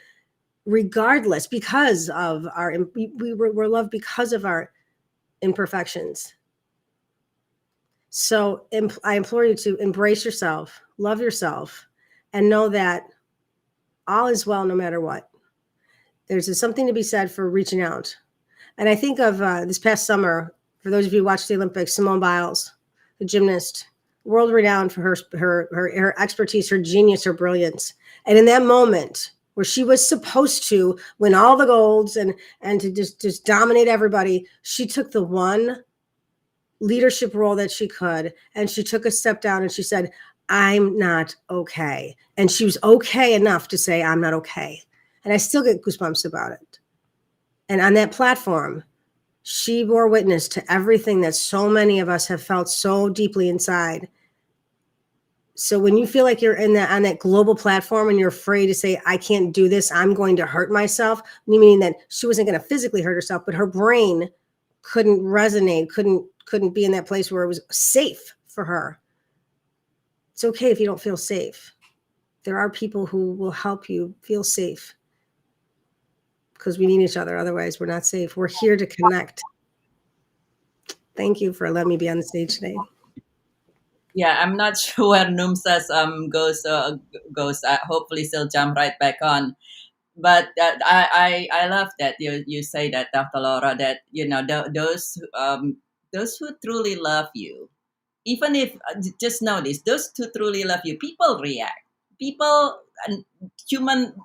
regardless because of we're loved because of our imperfections. So I implore you to embrace yourself, love yourself, and know that all is well no matter what. There's something to be said for reaching out. And I think of this past summer, for those of you who watched the Olympics, Simone Biles, the gymnast, world renowned for her expertise, her genius, her brilliance. And in that moment where she was supposed to win all the golds and to just dominate everybody, she took the one leadership role that she could, and she took a step down and she said, I'm not okay. And she was okay enough to say, I'm not okay. And I still get goosebumps about it. And on that platform, she bore witness to everything that so many of us have felt so deeply inside. So when you feel like you're on that global platform and you're afraid to say, I can't do this, I'm going to hurt myself, meaning that she wasn't going to physically hurt herself, but her brain couldn't resonate, couldn't be in that place where it was safe for her. It's okay if you don't feel safe. There are people who will help you feel safe because we need each other. Otherwise, we're not safe. We're here to connect. Thank you for letting me be on the stage today. Yeah, I'm not sure where Numsa's goes. Hopefully, she'll jump right back on. But I love that you say that, Dr. Laura, that those who truly love you, even if just notice those who truly love you, people react. People,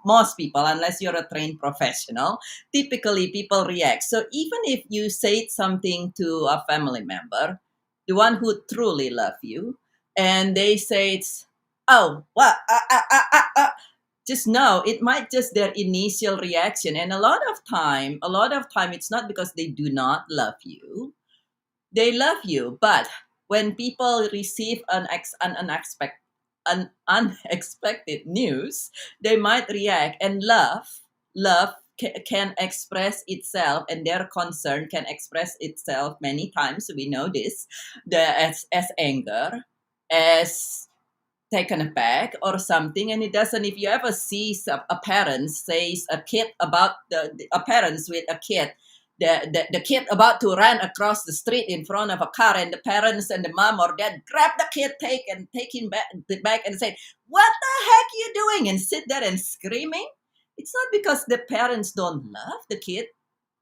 most people, unless you're a trained professional, typically people react. So even if you say something to a family member, the one who truly love you, and they say, "Oh, what?" Just know it might just their initial reaction, and a lot of time, it's not because they do not love you. They love you, but when people receive an unexpected news, they might react, and love can express itself, and their concern can express itself many times. We know this, as anger, as taken aback or something. And it doesn't, if you ever see a parent says a kid about a parents with a kid, the kid about to run across the street in front of a car, and the parents and the mom or dad grab the kid, take him back and say, what the heck are you doing, and sit there and screaming. It's not because the parents don't love the kid.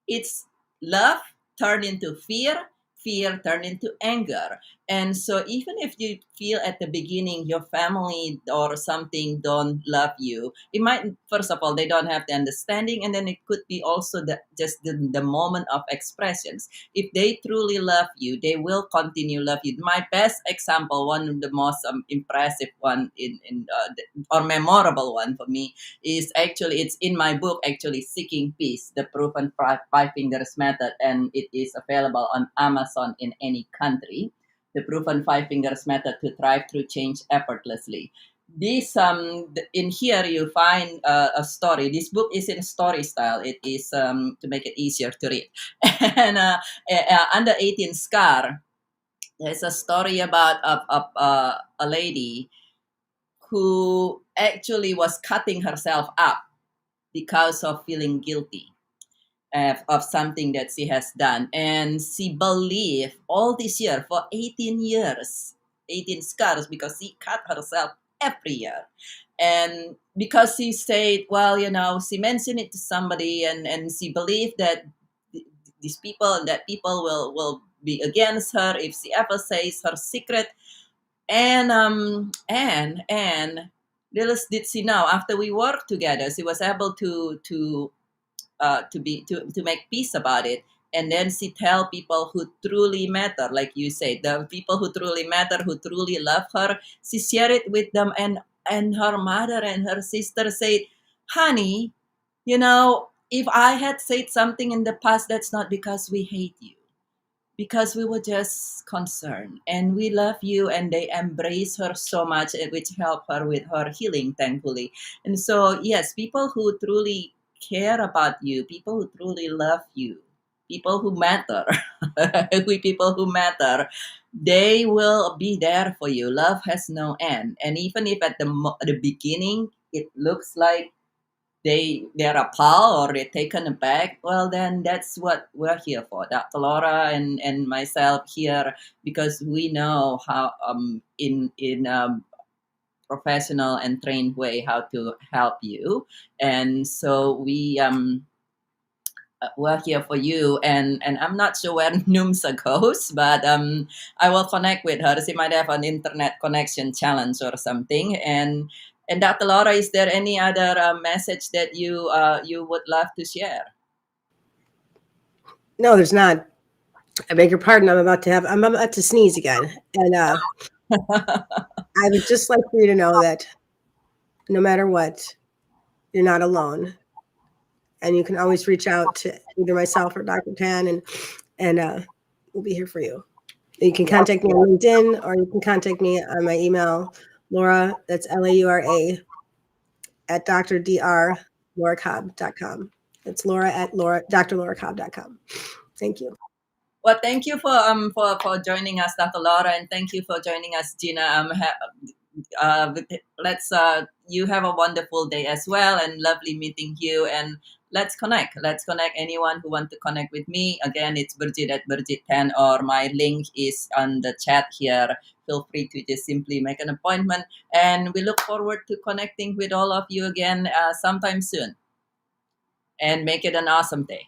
It's love turned into fear turned into anger. And so even if you feel at the beginning your family or something don't love you, it might, first of all, they don't have the understanding, and then it could be also the moment of expressions. If they truly love you, they will continue love you. My best example, one of the most impressive one or memorable one for me, is actually, it's in my book, actually, Seeking Peace, the proven five fingers method, and it is available on Amazon in any country. The proven five fingers method to thrive through change effortlessly. This in here you find a story. This book is in story style. It is to make it easier to read. And under 18 scar, there's a story about a lady who actually was cutting herself up because of feeling guilty of something that she has done. And she believed all this year, for 18 years, 18 scars, because she cut herself every year. And because she said, well, she mentioned it to somebody, and she believed that these people and that people will be against her if she ever says her secret. And little did she know, after we worked together, she was able to make peace about it. And then she tell people who truly matter, like you said, the people who truly matter, who truly love her, she share it with them. And her mother and her sister said, honey, if I had said something in the past, that's not because we hate you, because we were just concerned, and we love you. And they embrace her so much, which helped her with her healing, thankfully. And so, yes, people who truly care about you, people who truly love you, people who matter, people who matter, they will be there for you. Love has no end. And even if at the beginning it looks like they're appalled or they're taken aback, well, then that's what we're here for, Dr. Laura and myself here, because we know how in professional and trained way how to help you. And so we're here for you. And I'm not sure where Numsa goes, but I will connect with her. She might have an internet connection challenge or something. And Dr. Laura, is there any other message that you would love to share? No, there's not. I beg your pardon. I'm about to sneeze again. And I would just like for you to know that no matter what, you're not alone. And you can always reach out to either myself or Dr. Tan, and we'll be here for you. You can contact me on LinkedIn, or you can contact me on my email, Laura, that's Laura, at drdrlauracobb.com. It's Laura at drlauracobb.com. Thank you. Well, thank you for joining us, Dr. Laura, and thank you for joining us, Gina. You have a wonderful day as well, and lovely meeting you. And let's connect. Anyone who want to connect with me, again, it's Birgit at Birgit10, or my link is on the chat here. Feel free to just simply make an appointment, and we look forward to connecting with all of you again sometime soon. And make it an awesome day.